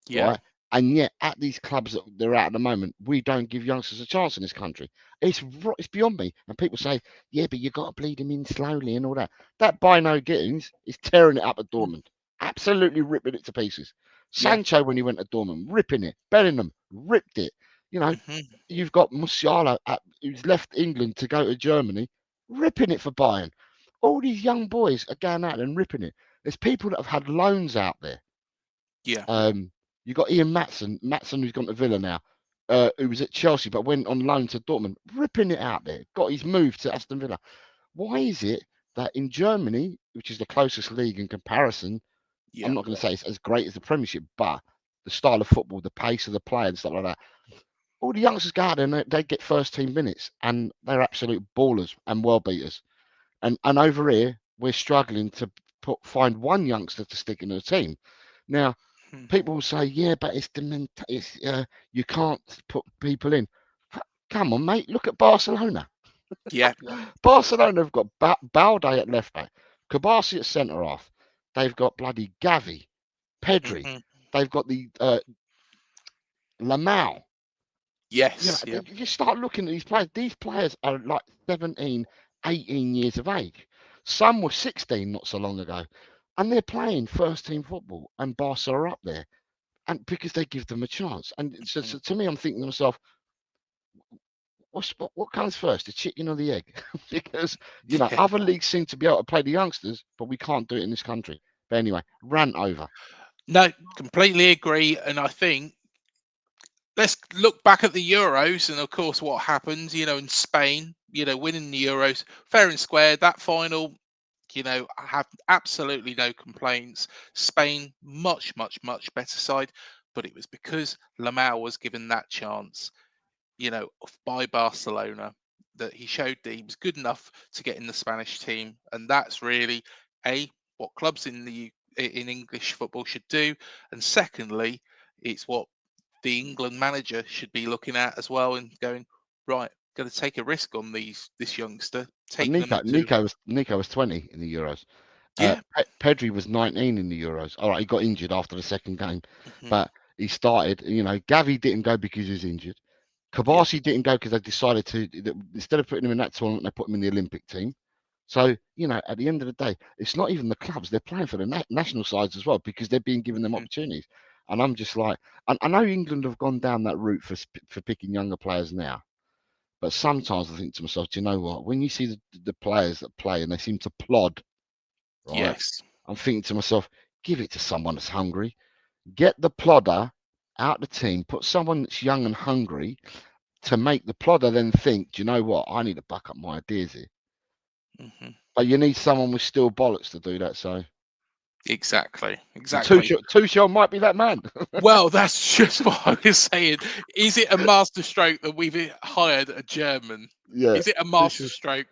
D: Yeah.
E: right? And yet, at these clubs that they're at the moment, we don't give youngsters a chance in this country. It's beyond me. And people say, yeah, but you got to bleed them in slowly and all that. That Bino Gittins is tearing it up at
D: Mm.
E: Dortmund, absolutely ripping it to pieces.
D: Yeah.
E: Sancho, when he went to Dortmund, ripping it. Bellingham, ripped it. You know,
D: Hmm.
E: you've got Musiala, who's left England to go to Germany, ripping it for Bayern. All these young boys are going out and ripping it. There's people that have had loans out there.
D: Yeah.
E: You got Ian Matson who's gone to Villa now, who was at Chelsea but went on loan to Dortmund, ripping it out there. Got his move to Aston Villa. Why is it that in Germany, which is the closest league in comparison, I'm
D: Yeah.
E: not going to say it's as great as the Premiership, but the style of football, the pace of the play and stuff like that, all the youngsters go out there and they get first team minutes and they're absolute ballers and world beaters. And over here, we're struggling to find one youngster to stick in the team. Now,
D: Hmm.
E: people will say, yeah, but you can't put people in. Come on, mate. Look at Barcelona.
D: Yeah.
E: Barcelona have got Balde at left back, Kabasi at centre half. They've got bloody Gavi, Pedri.
D: Hmm.
E: They've got the Lamau. You know,
D: Yes. Yeah.
E: you start looking at these players. These players are like 17, 18 years of age. Some were 16 not so long ago, and they're playing first team football. And Barca are up there, and because they give them a chance. And so
D: Mhm.
E: to me, I'm thinking to myself, what comes first, the chicken or the egg? Because
D: Yeah.
E: other leagues seem to be able to play the youngsters, but we can't do it in this country. But anyway, rant over.
D: No, completely agree. And I think let's look back at the Euros and, of course, what happened, in Spain, winning the Euros fair and square. That final, I have absolutely no complaints. Spain, much, much, much better side. But it was because Lamau was given that chance, by Barcelona, that he showed that he was good enough to get in the Spanish team. And that's really, what clubs in English football should do. And secondly, it's what the England manager should be looking at as well and going, right, got to take a risk on this youngster,
E: And
D: take them to,
E: Nico was 20 in the Euros.
D: yeah.
E: Pedri was 19 in the Euros. All right, he got injured after the second game,
D: Hmm.
E: but he started. Gavi didn't go because he was injured.
D: Yeah.
E: Kabasi didn't go because they decided instead of putting him in that tournament, they put him in the Olympic team. So, at the end of the day, it's not even the clubs. They're playing for the national sides as well because they're being given them
D: Hmm.
E: opportunities. And I'm just like, I know England have gone down that route for picking younger players now. But sometimes I think to myself, do you know what? When you see the players that play and they seem to plod, right?
D: Yes.
E: I'm thinking to myself, give it to someone that's hungry. Get the plodder out the team. Put someone that's young and hungry to make the plodder then think, do you know what? I need to back up my ideas here.
D: Hmm.
E: But you need someone with still bollocks to do that. So,
D: Exactly.
E: and
D: Exactly.
E: Tuchel might be that man.
D: Well, that's just what I was saying. Is it a masterstroke that we've hired a German?
E: Yeah.
D: Is it a
E: Tuchel,
D: masterstroke?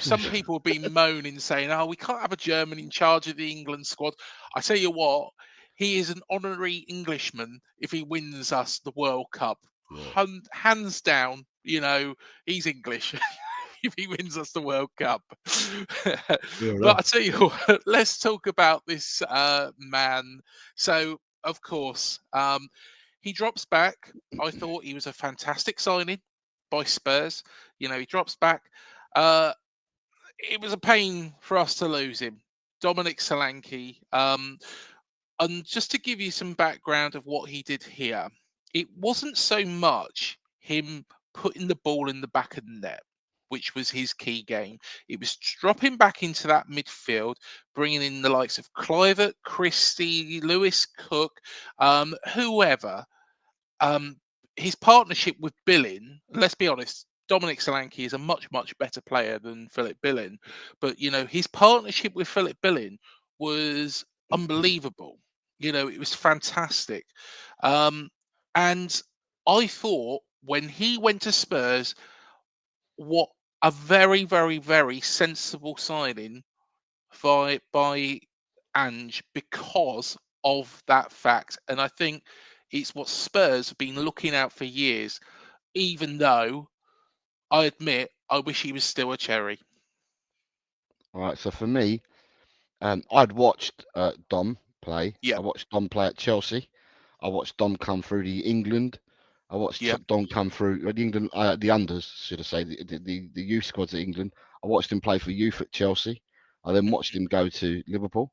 D: Some
E: Tuchel.
D: people have been moaning, saying, "Oh, we can't have a German in charge of the England squad." I tell you what, he is an honorary Englishman if he wins us the World Cup.
E: Yeah.
D: Hands down, he's English if he wins us the World Cup.
E: Fair
D: But I
E: enough.
D: tell you what, let's talk about this man. So, of course, he drops back. I thought he was a fantastic signing by Spurs. He drops back. Uh, it was a pain for us to lose him. Dominic Solanke. And just to give you some background of what he did here, it wasn't so much him putting the ball in the back of the net, which was his key game. It was dropping back into that midfield, bringing in the likes of Clivert, Christie, Lewis Cook, whoever. Um, his partnership with Billin, let's be honest, Dominic Solanke is a much, much better player than Philip Billin. But, his partnership with Philip Billin was unbelievable. It was fantastic. Um, and I thought when he went to Spurs, what a very, very, very sensible signing by Ange because of that fact. And I think it's what Spurs have been looking out for years, even though I admit, I wish he was still a Cherry.
E: All right, so for me, I'd watched Dom play.
D: Yep.
E: I watched Dom play at Chelsea. I watched Dom come through the England. I watched
D: Yep.
E: Dom come through the England, the unders, should I say, the youth squads at England. I watched him play for youth at Chelsea. I then watched him go to Liverpool.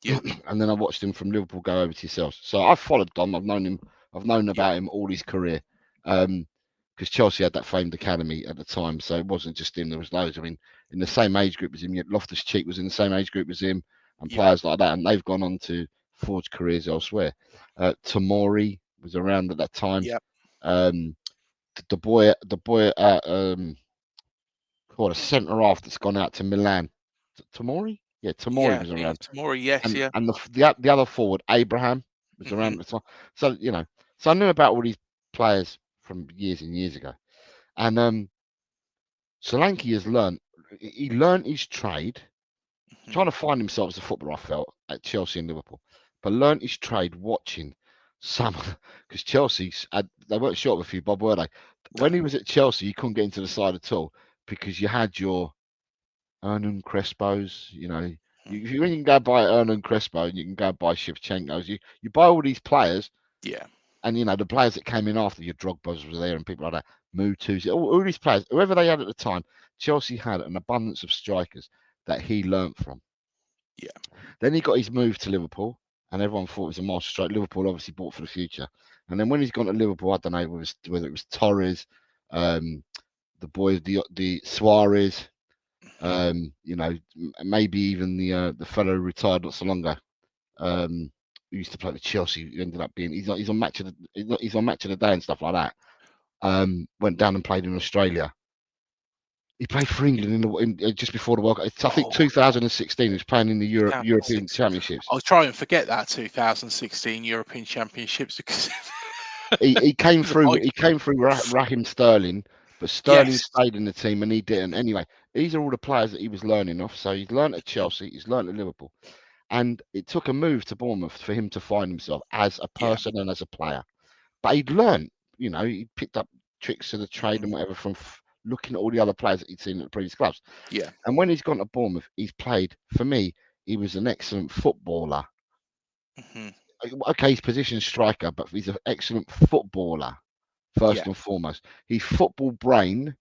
D: Yep.
E: And then I watched him from Liverpool go over to Chelsea. So I've followed Dom. I've known him. I've known
D: Yep.
E: about him all his career. Because Chelsea had that famed academy at the time, so it wasn't just him. There was loads. I mean, in the same age group as him, yet Loftus-Cheek was in the same age group as him, and
D: Yep.
E: players like that, and they've gone on to forge careers elsewhere. Tomori was around at that time.
D: Yep.
E: The boy, called a centre half that's gone out to Milan. Tomori, yeah, Tomori was around.
D: Tomori, yes,
E: and
D: yeah.
E: and the other forward, Abraham, was around at the time. So so I knew about all these players from years and years ago. And Solanke has learned. He learned his trade, trying to find himself as a footballer. I felt at Chelsea and Liverpool, but learned his trade watching some because Chelsea they weren't short of a few bob, were they? When he was at Chelsea, you couldn't get into the side at all because you had your Hernan Crespo's, when you can go buy Hernan Crespo and you can go buy Shevchenko's, you buy all these players,
D: Yeah.
E: and the players that came in after your Drogba's was there and people like that, Mutu's, all these players, whoever they had at the time, Chelsea had an abundance of strikers that he learnt from.
D: Yeah.
E: Then he got his move to Liverpool, and everyone thought it was a master stroke. Liverpool obviously bought for the future, and then when he's gone to Liverpool, I don't know whether it was Torres, the boys, the Suarez. Maybe even the fellow who retired not so long ago, who used to play for Chelsea, who ended up being he's on match of the day and stuff like that. Went down and played in Australia. He played for England in just before the World Cup. I think 2016. He was playing in the European Championships.
D: I'll try and forget that 2016 European Championships because
E: he came through. He came through Raheem Sterling. But Sterling stayed in the team and he didn't. Anyway, these are all the players that he was learning off. So he's learned at Chelsea, he's learned at Liverpool. And it took a move to Bournemouth for him to find himself as a person and as a player. But he'd learned, he picked up tricks of the trade and whatever from looking at all the other players that he'd seen at the previous clubs.
D: Yeah.
E: And when he's gone to Bournemouth, he's played, for me, he was an excellent footballer. Okay, his position is striker, but he's an excellent footballer. First and foremost, his football brain,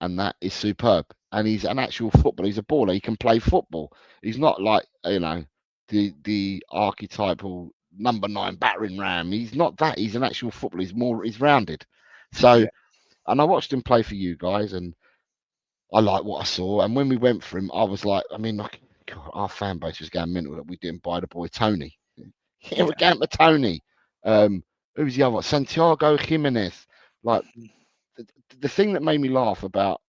E: and that is superb. And he's an actual footballer. He's a baller. He can play football. He's not like the archetypal number 9 battering ram. He's not that. He's an actual footballer. He's rounded. So, and I watched him play for you guys, and I like what I saw. And when we went for him, I was like, God, our fan base was going mental that we didn't buy the boy Tony. Yeah, we're going for Tony. Who's the other one? Santiago Jimenez. Like the thing that made me laugh about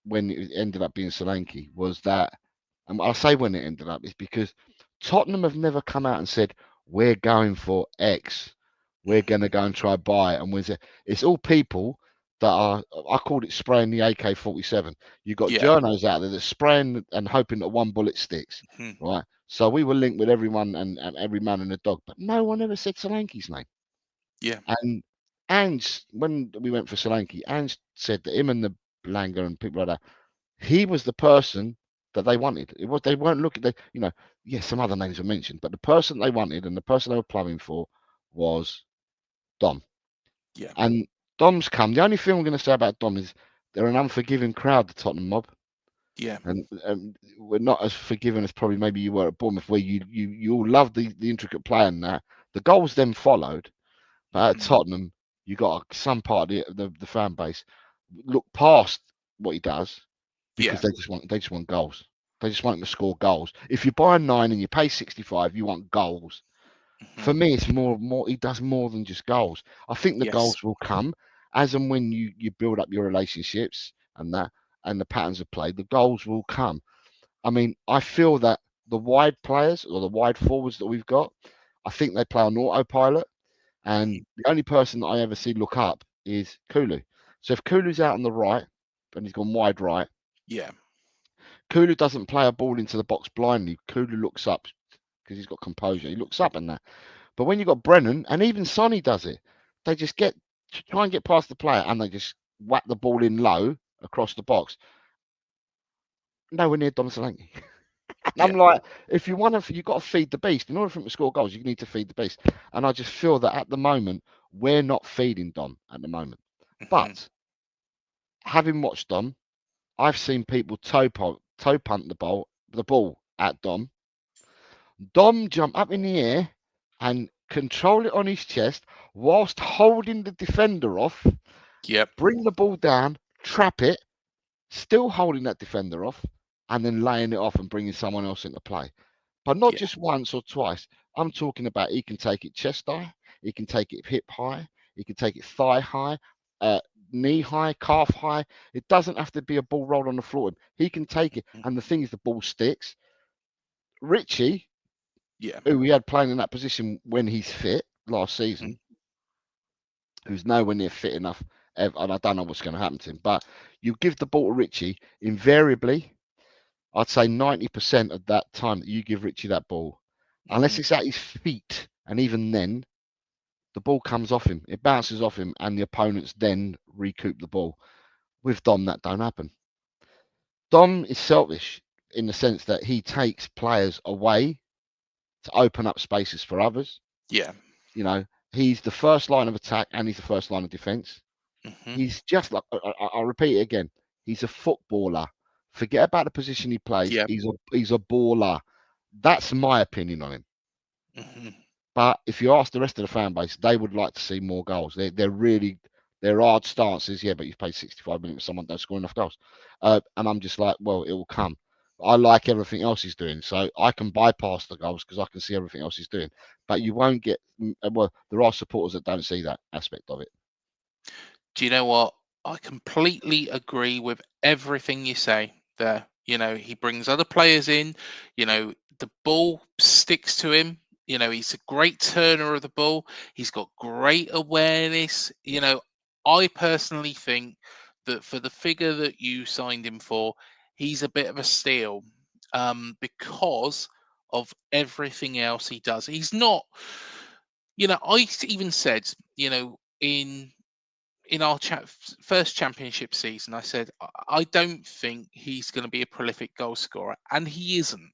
E: when it ended up being Solanke was that, and I'll say when it ended up, is because Tottenham have never come out and said, we're going for X. We're going to go and try buy it. And it's all people that are, I called it spraying the AK-47. You've got journos out there that spraying and hoping that one bullet sticks, right? So we were linked with everyone and every man and a dog, but no one ever said Solanke's name.
D: Yeah.
E: And Ange, when we went for Solanke, Ange said that him and the Langer and people like that, he was the person that they wanted. They weren't looking. Some other names were mentioned, but the person they wanted and the person they were plumbing for was Dom.
D: Yeah.
E: And Dom's come. The only thing I'm going to say about Dom is they're an unforgiving crowd, the Tottenham mob.
D: Yeah.
E: And we're not as forgiving as probably maybe you were at Bournemouth, where you all loved the intricate play and that. The goals then followed. But at Tottenham, you got some part of the fan base look past what he does because they just want goals. They just want him to score goals. If you buy a 9 and you pay 65, you want goals. For me, it's more. He does more than just goals. I think the goals will come as and when you build up your relationships and the patterns of play. The goals will come. I mean, I feel that the wide players or the wide forwards that we've got, I think they play on autopilot. And the only person that I ever see look up is Kulu. So if Kulu's out on the right and he's gone wide right, Kulu doesn't play a ball into the box blindly. Kulu looks up because he's got composure. He looks up and that. But when you've got Brennan and even Sonny does it, they just try and get past the player and they just whack the ball in low across the box. Nowhere near Dominic Solanke. And I'm
D: Yeah.
E: like, if you want to, you've got to feed the beast. In order for him to score goals, you need to feed the beast. And I just feel that at the moment, we're not feeding Dom at the moment.
D: Hmm.
E: But having watched Dom, I've seen people toe punt the ball at Dom. Dom jump up in the air and control it on his chest whilst holding the defender off,
D: Yep.
E: bring the ball down, trap it, still holding that defender off, and then laying it off and bringing someone else into play. But not
D: Yeah.
E: just once or twice. I'm talking about he can take it chest high, he can take it hip high, he can take it thigh high, uh, knee high, calf high. It doesn't have to be a ball roll on the floor. He can take it. And the thing is, the ball sticks. Richie,
D: Yeah.
E: who we had playing in that position when he's fit last
D: Hmm.
E: season, who's nowhere near fit enough, and I don't know what's going to happen to him. But you give the ball to Richie, invariably, I'd say 90% of that time that you give Richie that ball, unless
D: Hmm.
E: it's at his feet, and even then, the ball comes off him. It bounces off him, and the opponents then recoup the ball. With Dom, that don't happen. Dom is selfish in the sense that he takes players away to open up spaces for others.
D: Yeah.
E: You know, he's the first line of attack and he's the first line of defense.
D: Hmm.
E: He's just like, I'll repeat it again. He's a footballer. Forget about the position he plays.
D: Yeah.
E: He's a baller. That's my opinion on him.
D: Hmm.
E: But if you ask the rest of the fan base, they would like to see more goals. They're hard stances, yeah, but you've played 65 minutes, someone don't score enough goals. And I'm just like, well, it will come. I like everything else he's doing, so I can bypass the goals because I can see everything else he's doing. But you won't get, well, there are supporters that don't see that aspect of it.
D: Do you know what? I completely agree with everything you say there. He brings other players in. The ball sticks to him. He's a great turner of the ball. He's got great awareness. I personally think that for the figure that you signed him for, he's a bit of a steal because of everything else he does. He's not, I even said, in our first championship season, I said I don't think he's going to be a prolific goal scorer, and he isn't.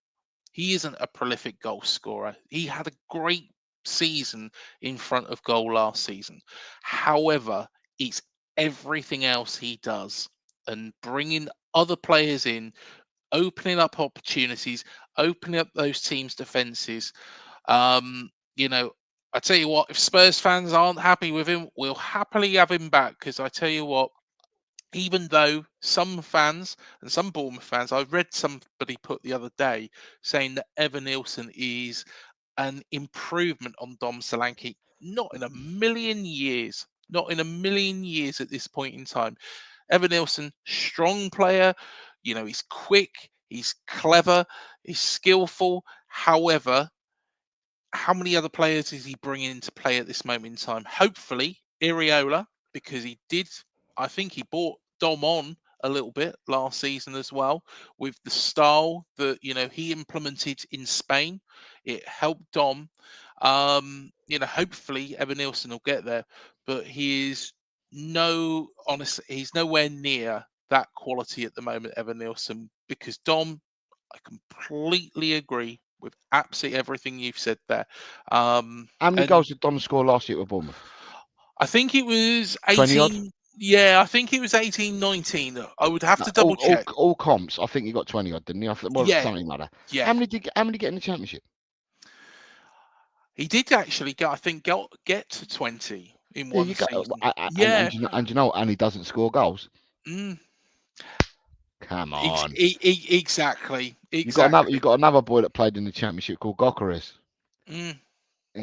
D: He isn't a prolific goal scorer. He had a great season in front of goal last season. However, it's everything else he does and bringing other players in, opening up opportunities, opening up those teams' defenses. Um, you know, I tell you what, if Spurs fans aren't happy with him, we'll happily have him back because I tell you what, even though some fans and some Bournemouth fans, I read somebody put the other day saying that Evan Nilsson is an improvement on Dom Solanke. Not in a million years. Not in a million years at this point in time. Evan Nilsson, strong player. He's quick, he's clever, he's skillful. However, how many other players is he bringing into play at this moment in time? Hopefully, Iriola, because I think he brought Dom on a little bit last season as well with the style that he implemented in Spain. It helped Dom. Hopefully Evan Nilsson will get there, but he's nowhere near that quality at the moment, Evan Nilsson, because Dom, I completely agree with absolutely everything you've said there.
E: How many
D: And
E: goals did Dom score last year with Bournemouth?
D: I think it was
E: 20 odd?
D: 18. Yeah, I think it was 18, 19. I would have
E: No,
D: to double check.
E: all comps. I think he got 20 odd, didn't he? Well,
D: Yeah,
E: something like that.
D: yeah.
E: How many get in the championship?
D: He did actually get, I think, get to 20 in
E: Yeah,
D: one
E: you got,
D: season.
E: and
D: Yeah.
E: you know, and he doesn't score goals.
D: Mm,
E: Come on.
D: exactly. Exactly.
E: You got another boy that played in the championship called Gokaris.
D: Mm,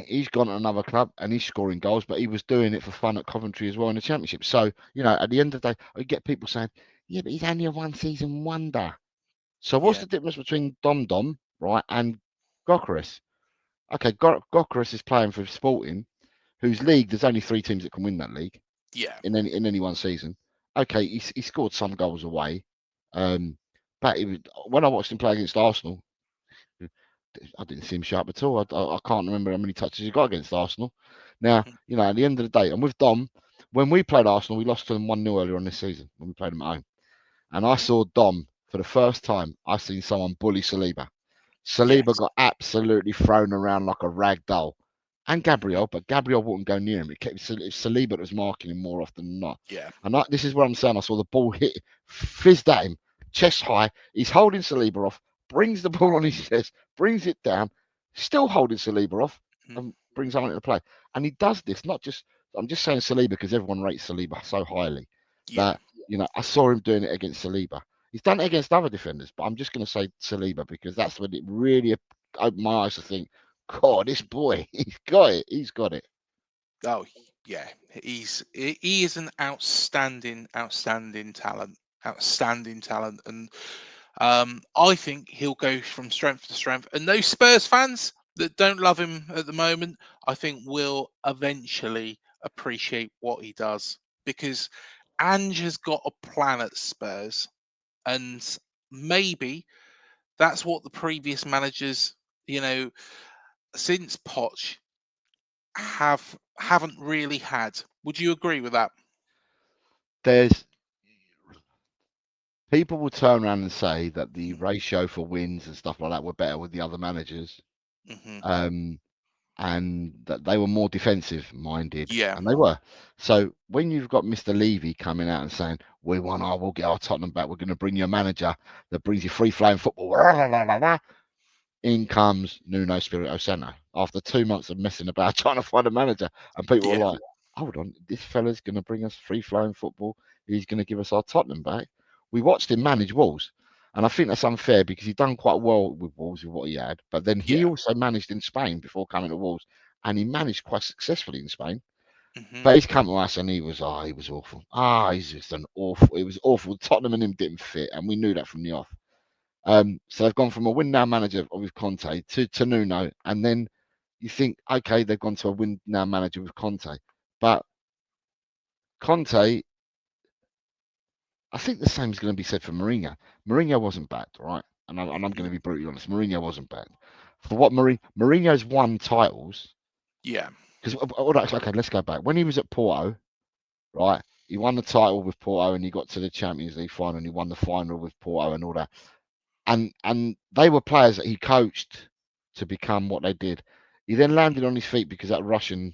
E: He's gone to another club and he's scoring goals, but he was doing it for fun at Coventry as well in the championship. So, at the end of the day, I get people saying, yeah, but he's only a one season wonder. So what's
D: yeah.
E: the difference between Dom, right, and Gokaris? Okay, Gokaris is playing for Sporting, whose league, there's only 3 teams that can win that league
D: Yeah.
E: in any one season. Okay, he scored some goals away. But when I watched him play against Arsenal, I didn't see him sharp at all. I can't remember how many touches he got against Arsenal. Now,
D: Mhm.
E: at the end of the day, and with Dom, when we played Arsenal, we lost to them 1-0 earlier on this season when we played them at home. And I saw Dom for the first time. I seen someone bully Saliba. Saliba
D: Yes.
E: got absolutely thrown around like a rag doll. And Gabriel, but Gabriel wouldn't go near him. It was Saliba that was marking him more often than not.
D: Yeah.
E: And this is what I'm saying. I saw the ball hit, fizzed at him, chest high. He's holding Saliba off, brings the ball on his chest, brings it down, still holding Saliba off, and brings on into play. And he does this, not just, I'm just saying Saliba because everyone rates Saliba so highly
D: Yeah.
E: that, I saw him doing it against Saliba. He's done it against other defenders, but I'm just going to say Saliba because that's when it really opened my eyes to think, God, this boy, he's got it. He's got it.
D: Oh, yeah. He is an outstanding talent. Outstanding talent. And I think he'll go from strength to strength. And those Spurs fans that don't love him at the moment, I think will eventually appreciate what he does. Because Ange has got a plan at Spurs. And maybe that's what the previous managers, since Poch haven't really had. Would you agree with that?
E: There's people will turn around and say that the ratio for wins and stuff like that were better with the other managers, and that they were more defensive minded,
D: Yeah.
E: and they were. So when you've got Mr. Levy coming out and saying, "We won, we'll get our Tottenham back. We're going to bring you a manager that brings you free flowing football." In comes Nuno Espirito Santo after 2 months of messing about trying to find a manager, and people were like, "Hold on, this fella's going to bring us free flowing football. He's going to give us our Tottenham back." We watched him manage Wolves, and I think that's unfair because he'd done quite well with Wolves with what he had. But then he also managed in Spain before coming to Wolves, and he managed quite successfully in Spain. But he's come to us and he was awful. He's just an awful. It was awful. Tottenham and him didn't fit, and we knew that from the off. So they've gone from a win now manager with Conte to Nuno, and then you think, okay, they've gone to a win now manager with Conte, but Conte, I think the same is going to be said for Mourinho. Mourinho wasn't backed, right? And I'm going to be brutally honest. Mourinho wasn't backed for what Mourinho's won titles.
D: Yeah.
E: Because okay, let's go back when he was at Porto, right? He won the title with Porto, and he got to the Champions League final, and he won the final with Porto, and all that. And they were players that he coached to become what they did. He then landed on his feet because that Russian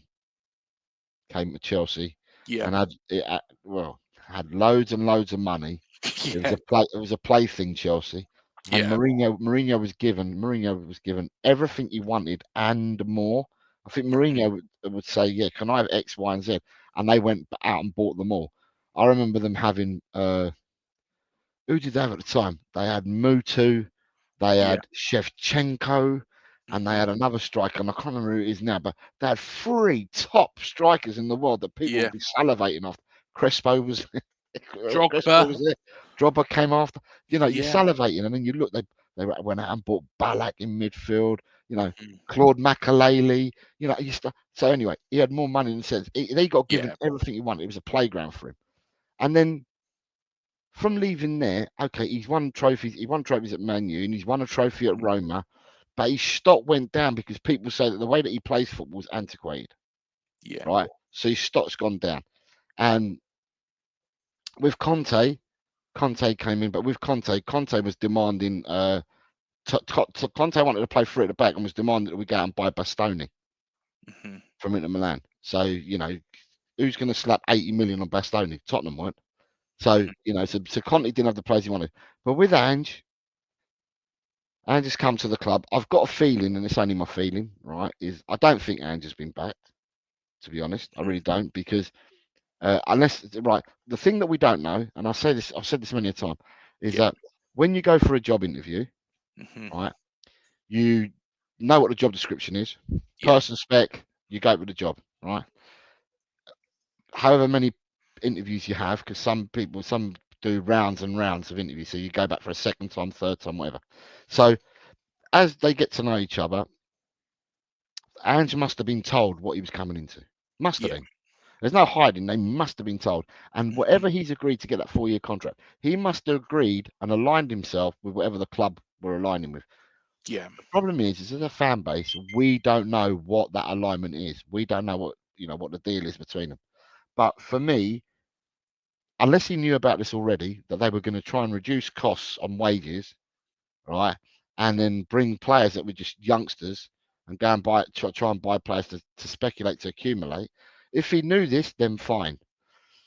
E: came to Chelsea and had loads and loads of money. It was a plaything, Chelsea. And Mourinho was given everything he wanted and more. I think Mourinho would say, "Yeah, can I have X, Y, and Z?" And they went out and bought them all. I remember them having who did they have at the time? They had Mutu, they had Shevchenko, and they had another striker, and I can't remember who it is now, but they had 3 top strikers in the world that people would be salivating off. Crespo was Crespo was there. Drogba came after. You're salivating, and then you look, they went out and bought Ballack in midfield, Claude Makaleli, so anyway, he had more money in the sense they got given everything he wanted. It was a playground for him. And then from leaving there, okay, he's won trophies. He won trophies at Man U, and he's won a trophy at Roma. But his stock went down because people say that the way that he plays football is antiquated.
D: Yeah.
E: Right. So his stock's gone down. And with Conte came in, but with Conte was demanding. Conte wanted to play free at the back and was demanding that we go out and buy Bastoni from Inter Milan. So who's going to slap 80 million on Bastoni? Tottenham weren't. So, so Conte didn't have the players he wanted. But with Ange has come to the club. I've got a feeling, and it's only my feeling, right, is I don't think Ange has been backed, to be honest. I really don't, because the thing that we don't know, and I've said this many a time, is that when you go for a job interview, right, you know what the job description is, person spec, you go with the job, right? However many interviews you have, because some do rounds and rounds of interviews, so you go back for a second time, third time, whatever. So as they get to know each other, Ange must have been told what he was coming into. Must have been. There's no hiding. They must have been told. And whatever he's agreed to get that 4-year contract, he must have agreed and aligned himself with whatever the club were aligning with.
D: Yeah.
E: The problem is as a fan base, we don't know what that alignment is. We don't know what the deal is between them. But for me, unless he knew about this already, that they were going to try and reduce costs on wages, right, and then bring players that were just youngsters and go and try and buy players to speculate, to accumulate. If he knew this, then fine.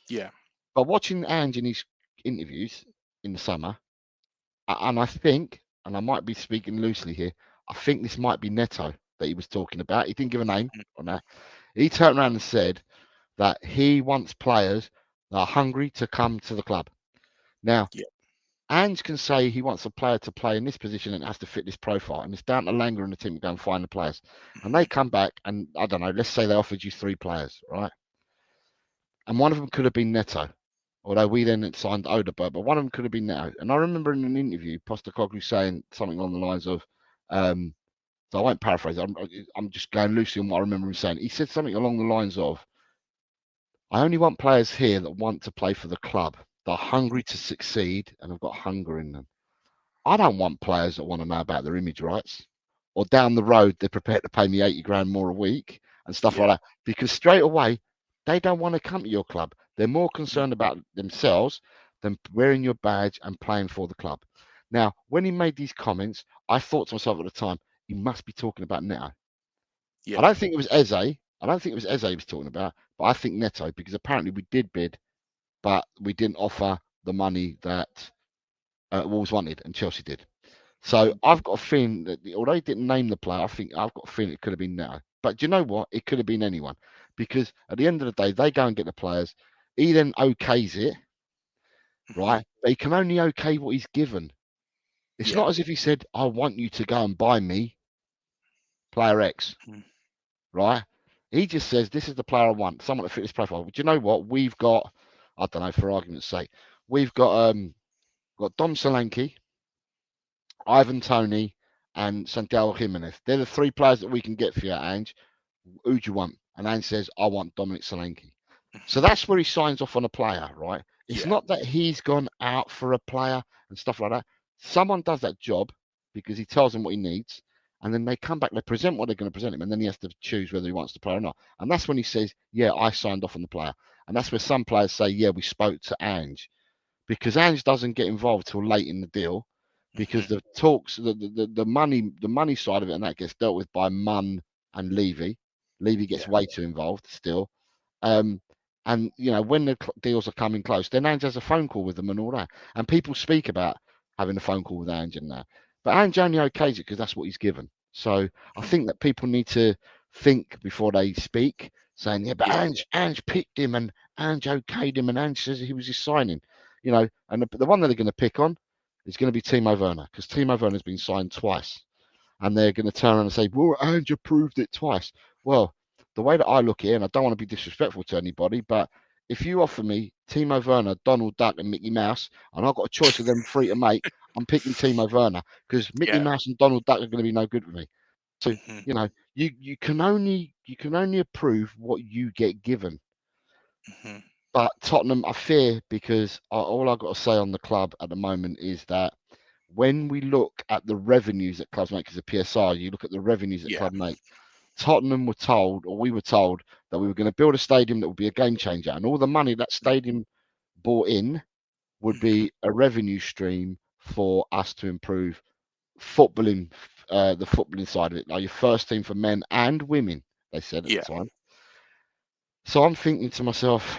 D: Yeah.
E: But watching Ange in his interviews in the summer, and I think, and I might be speaking loosely here, I think this might be Neto that he was talking about. He didn't give a name on that. He turned around and said that he wants players that are hungry to come to the club. Now,
D: Yeah.
E: Ange can say he wants a player to play in this position and has to fit this profile, and it's down to Langer and the team to go and find the players. And they come back, and I don't know, let's say they offered you 3 players, right? And one of them could have been Neto, although we then signed Odeberg, but one of them could have been Neto. And I remember in an interview, Postecoglou saying something along the lines of, so I won't paraphrase, I'm just going loosely on what I remember him saying. He said something along the lines of, I only want players here that want to play for the club. They're hungry to succeed and have got hunger in them. I don't want players that want to know about their image rights, or down the road they're prepared to pay me 80 grand more a week and stuff like that, because straight away they don't want to come to your club. They're more concerned about themselves than wearing your badge and playing for the club. Now, when he made these comments, I thought to myself at the time, he must be talking about Neto.
D: Yeah.
E: I don't think it was Eze. I don't think it was Eze he was talking about, but I think Neto, because apparently we did bid, but we didn't offer the money that Wolves wanted and Chelsea did. So I've got a feeling that although he didn't name the player, I've got a feeling it could have been Neto. But do you know what? It could have been anyone, because at the end of the day, they go and get the players. He then okays it, right? But he can only okay what he's given. It's not as if he said, "I want you to go and buy me player X," right? He just says, "This is the player I want, someone to fit this profile." But do you know what? We've got, I don't know, for argument's sake, we've got Dom Solanke, Ivan Toney, and Santiago Jimenez. They're the 3 players that we can get for you, Ange. Who do you want? And Ange says, I want Dominic Solanke. So that's where he signs off on a player, right? It's not that he's gone out for a player and stuff like that. Someone does that job because he tells them what he needs, and then they come back, they present what they're going to present him, and then he has to choose whether he wants to play or not. And that's when he says, yeah, I signed off on the player. And that's where some players say, yeah, we spoke to Ange. Because Ange doesn't get involved till late in the deal, because the talks, the money side of it, and that gets dealt with by Munn and Levy. Levy gets way too involved still. And when the deals are coming close, then Ange has a phone call with them and all that. And people speak about having a phone call with Ange and that. But Ange only okays it because that's what he's given. So I think that people need to think before they speak, saying, yeah, but Ange picked him and Ange okayed him and Ange says he was his signing. And the one that they're going to pick on is going to be Timo Werner, because Timo Werner has been signed twice. And they're going to turn around and say, well, Ange approved it twice. Well, the way that I look here, and I don't want to be disrespectful to anybody, but if you offer me Timo Werner, Donald Duck, and Mickey Mouse, and I've got a choice of them 3 to make, I'm picking Timo Werner, because Mickey Mouse and Donald Duck are going to be no good for me. So, you can only approve what you get given. But Tottenham, I fear, because all I've got to say on the club at the moment is that when we look at the revenues that clubs make as a PSR, you look at the revenues that clubs make. Tottenham were told, or we were told, that we were going to build a stadium that would be a game changer, and all the money that stadium brought in would be a revenue stream for us to improve footballing, the footballing side of it, like your first team for men and women. They said at the time. So I'm thinking to myself,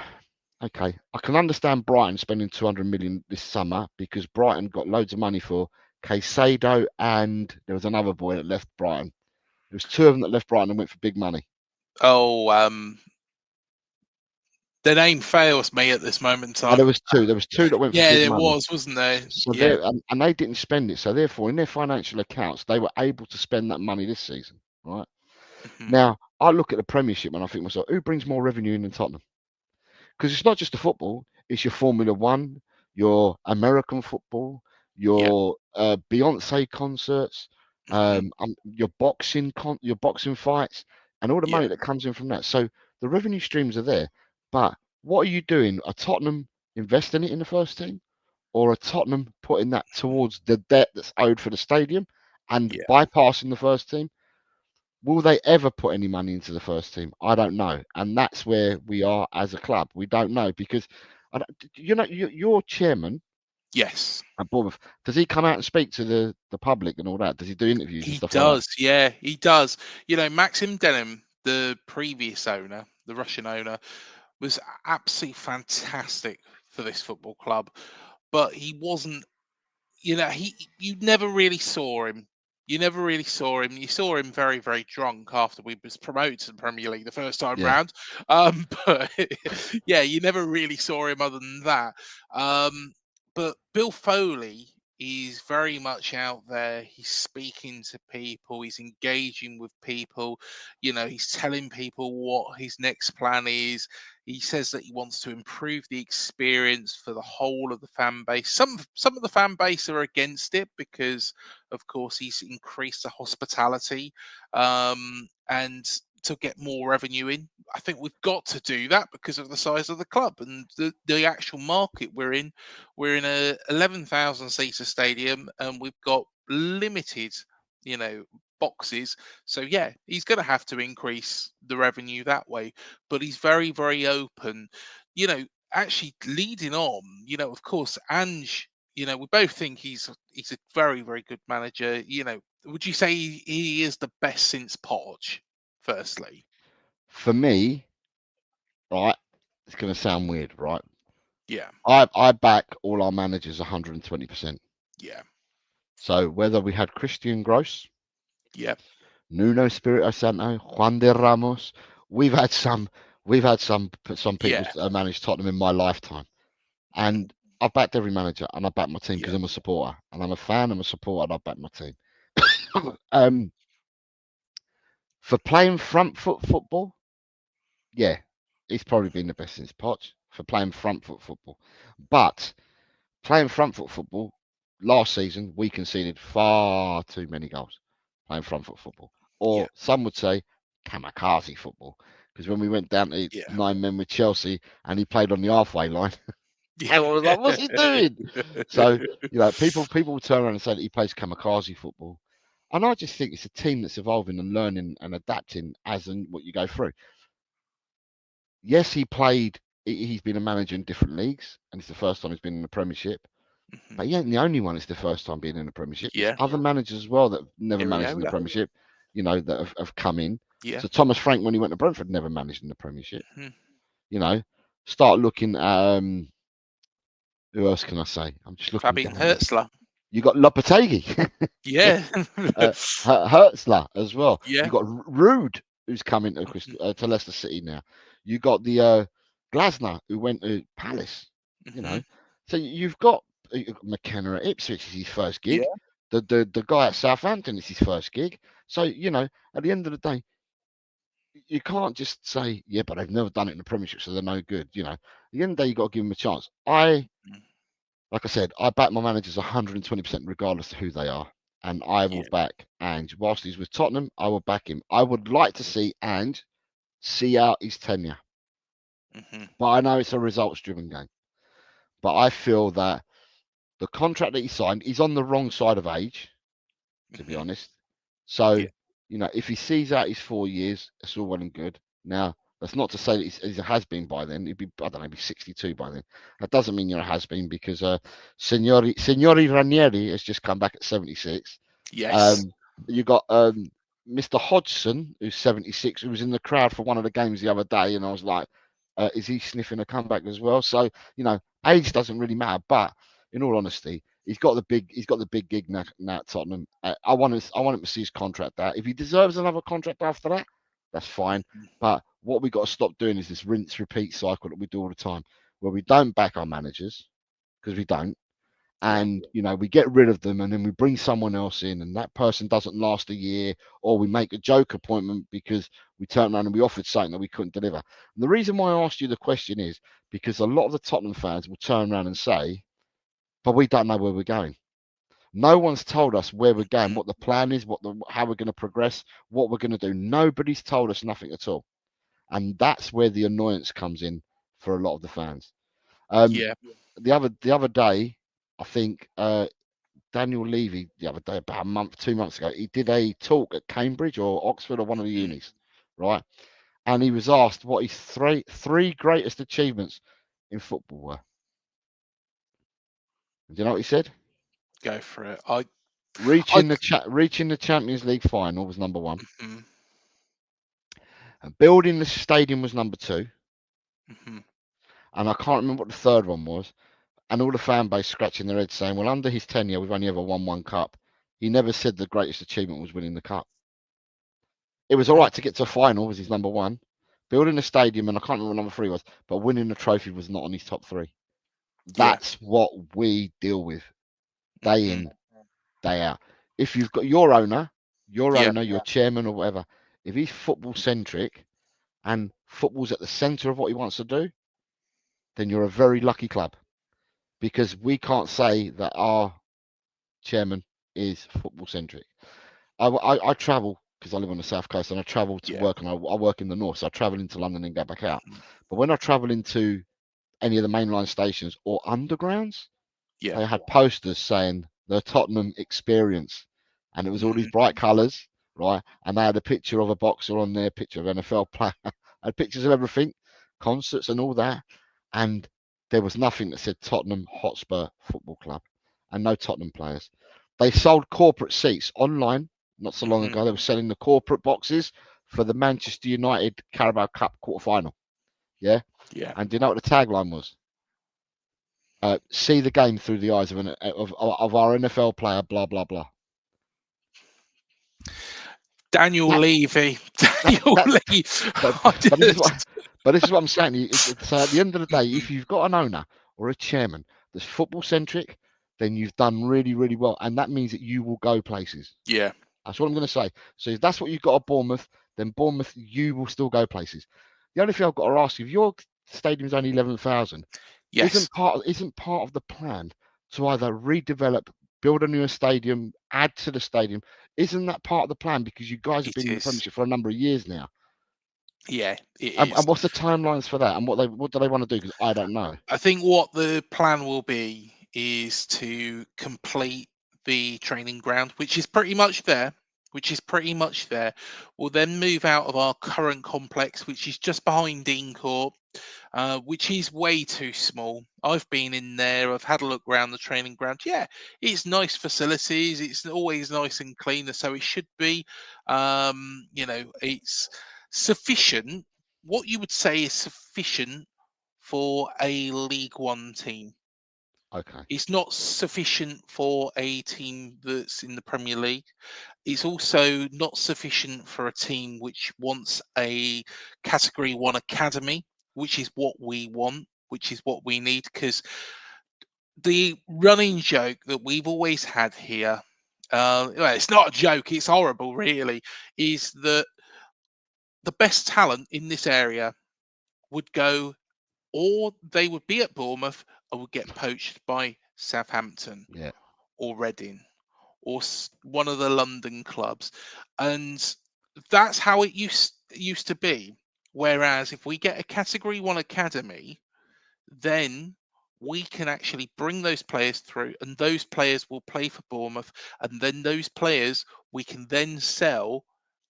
E: okay, I can understand Brighton spending 200 million this summer, because Brighton got loads of money for Caicedo, and there was another boy that left Brighton. There was 2 of them that left Brighton and went for big money.
D: Oh, the name fails me at this moment in time.
E: There was 2. There was 2 that went for big money.
D: Yeah, there was, wasn't there?
E: So and they didn't spend it. So therefore, in their financial accounts, they were able to spend that money this season, right? Now, I look at the Premiership and I think to myself, who brings more revenue in than Tottenham? Because it's not just the football; it's your Formula One, your American football, your Beyonce concerts, your boxing fights, and all the money that comes in from that. So the revenue streams are there. But what are you doing? Are Tottenham investing it in the first team, or are Tottenham putting that towards the debt that's owed for the stadium and bypassing the first team? Will they ever put any money into the first team? I don't know, and that's where we are as a club. We don't know because, your chairman
D: Yes.
E: at Bournemouth. Does he come out and speak to the public and all that? Does he do interviews and
D: He
E: stuff like that?
D: does, yeah, he does. Maxim Denim, the previous owner, the Russian owner, was absolutely fantastic for this football club, but he wasn't. You never really saw him. You never really saw him. You saw him very, very drunk after we was promoted to the Premier League the first time
E: Yeah.
D: round. But yeah, you never really saw him other than that. But Bill Foley is very much out there. He's speaking to people. He's engaging with people. He's telling people what his next plan is. He says that he wants to improve the experience for the whole of the fan base. Some of the fan base are against it because, of course, he's increased the hospitality and to get more revenue in. I think we've got to do that because of the size of the club and the actual market we're in. We're in a 11,000 seater stadium and we've got limited, boxes. So yeah, he's going to have to increase the revenue that way. But he's very, very open. Actually leading on. Of course, Ange. We both think he's a very, very good manager. Would you say he is the best since Poch? Firstly,
E: For me, right, it's going to sound weird, right?
D: yeah,
E: I back all our managers 120%.
D: yeah,
E: So whether we had Christian Gross,
D: yeah,
E: Nuno Espirito Santo, Juan de Ramos, we've had some people
D: yeah,
E: manage Tottenham in my lifetime, and I've backed every manager and I back my team because
D: yeah,
E: I'm a supporter and I'm a fan. I'm a supporter and I back my team. um, for playing front foot football, yeah, he's probably been the best since Poch for playing front foot football, but playing front foot football, last season we conceded far too many goals playing front foot football,
D: yeah,
E: or some would say kamikaze football. Because when we went down to
D: yeah,
E: 9 men with Chelsea and he played on the halfway line, everyone was
D: yeah.
E: like, "What's he doing?" So people will turn around and say that he plays kamikaze football, and I just think it's a team that's evolving and learning and adapting as and what you go through. Yes, He's been a manager in different leagues, and it's the first time he's been in the Premiership.
D: Mhm.
E: But he ain't the only one. It's the first time being in the Premiership. There's
D: Yeah,
E: other managers as well that have never managed in the
D: Areola.
E: Premiership, that have come in.
D: Yeah.
E: So Thomas Frank, when he went to Brentford, never managed in the Premiership.
D: Mhm.
E: You know, start looking at who else can I say? I'm just looking
D: Fabian
E: down here.
D: Hertzler.
E: You got Lopetegui,
D: Yeah.
E: Hertzler as well. You
D: Yeah.
E: got Rude, who's coming
D: Mhm.
E: to Leicester City now. You got the Glasner, who went to Palace. You know,
D: Mhm.
E: so you've got McKenna at Ipswich is his first
D: Yeah.
E: gig. The guy at Southampton is his first gig. So at the end of the day, you can't just say, yeah, but they've never done it in the Premiership, so they're no good. At the end of the day, you got to give them a chance.
D: Mm.
E: Like I said, I back my managers 120% regardless of who they are. And I will
D: Yeah.
E: back Ange. Whilst he's with Tottenham, I will back him. I would like to see Ange see out his tenure.
D: Mhm.
E: But I know it's a results driven game. But I feel that the contract that he signed, he's on the wrong side of age, to be
D: Mhm.
E: honest. So,
D: Yeah.
E: if he sees out his 4 years, it's all well and good. Now, that's not to say that he's a has been by then. He'd be, I don't know, he'd be 62 by then. That doesn't mean you're a has been because Signori Ranieri has just come back at 76.
D: Yes.
E: Um, you got Mr. Hodgson, who's 76, who was in the crowd for one of the games the other day, and I was like, is he sniffing a comeback as well? So, age doesn't really matter, but in all honesty, he's got the big gig now at Tottenham. I want him to see his contract out. If he deserves another contract after that, that's fine.
D: Mhm.
E: But what we got to stop doing is this rinse repeat cycle that we do all the time, where we don't back our managers because we don't,
D: Yeah.
E: and we get rid of them, and then we bring someone else in, and that person doesn't last a year, or we make a joke appointment because we turned around and we offered something that we couldn't deliver. And the reason why I asked you the question is because a lot of the Tottenham fans will turn around and say, but we don't know where we're going. No one's told us where we're going,
D: Mhm.
E: what the plan is, how we're going to progress, what we're going to do. Nobody's told us nothing at all, and that's where the annoyance comes in for a lot of the fans. Um,
D: Yeah.
E: the other day, I think Daniel Levy the other day, about a month, 2 months ago. He did a talk at Cambridge or Oxford or one of the unis, right? And he was asked what his three greatest achievements in football were. Do you know what he said?
D: Go for it.
E: Reaching the Champions League final was number one.
D: Mm-hmm.
E: And building the stadium was number two.
D: Mm-hmm.
E: And I can't remember what the third one was. And all the fan base scratching their heads saying, well, under his tenure, we've only ever won one cup. He never said the greatest achievement was winning the cup. It was all right to get to a final, was his number one. Building a stadium, and I can't remember what number three was, but winning the trophy was not on his top three. That's what we deal with day in, day out. If you've got your owner, your chairman or whatever, if he's football centric and football's at the centre of what he wants to do, then you're a very lucky club. Because we can't say that our chairman is football centric. I travel because I live on the south coast and I travel to work, and I work in the north, so I travel into London and go back out. But when I travel into any of the mainline stations or undergrounds, they had posters saying the Tottenham experience, and it was all these bright colours, right? And they had a picture of a boxer on there, picture of NFL player, had pictures of everything, concerts and all that, and there was nothing that said Tottenham Hotspur Football Club, and no Tottenham players. They sold corporate seats online not so long ago. They were selling the corporate boxes for the Manchester United Carabao Cup quarter-final. Yeah? And do you know what the tagline was? See the game through the eyes of our NFL player, blah, blah, blah.
D: Daniel Levy. Levy.
E: But this is what I'm saying. So at the end of the day, if you've got an owner or a chairman that's football centric, then you've done really, really well. And that means that you will go places.
D: Yeah.
E: That's what I'm going to say. So if that's what you've got at Bournemouth, then Bournemouth, you will still go places. The only thing I've got to ask you, if your stadium's only 11,000, isn't part of the plan to either redevelop, build a newer stadium, add to the stadium? Isn't that part of the plan? Because you guys have been in the Premiership for a number of years now.
D: Yeah, it
E: and
D: is.
E: what's the timelines for that? And what do they want to do? Because I don't know.
D: I think what the plan will be is to complete the training ground, which is pretty much there. We'll then move out of our current complex, which is just behind Dean Court, which is way too small. I've been in there. I've had a look around the training ground. Yeah, it's nice facilities. It's always nice and clean, so it should be. It's sufficient. What you would say is sufficient for a League One team.
E: Okay.
D: It's not sufficient for a team that's in the Premier League. It's also not sufficient for a team which wants a Category 1 academy, which is what we want, which is what we need, because the running joke that we've always had here, it's not a joke, it's horrible really, is that the best talent in this area would go, or they would be at Bournemouth or would get poached by Southampton or Reading or one of the London clubs. And that's how it used to be. Whereas if we get a Category 1 academy, then we can actually bring those players through, and those players will play for Bournemouth, and then those players we can then sell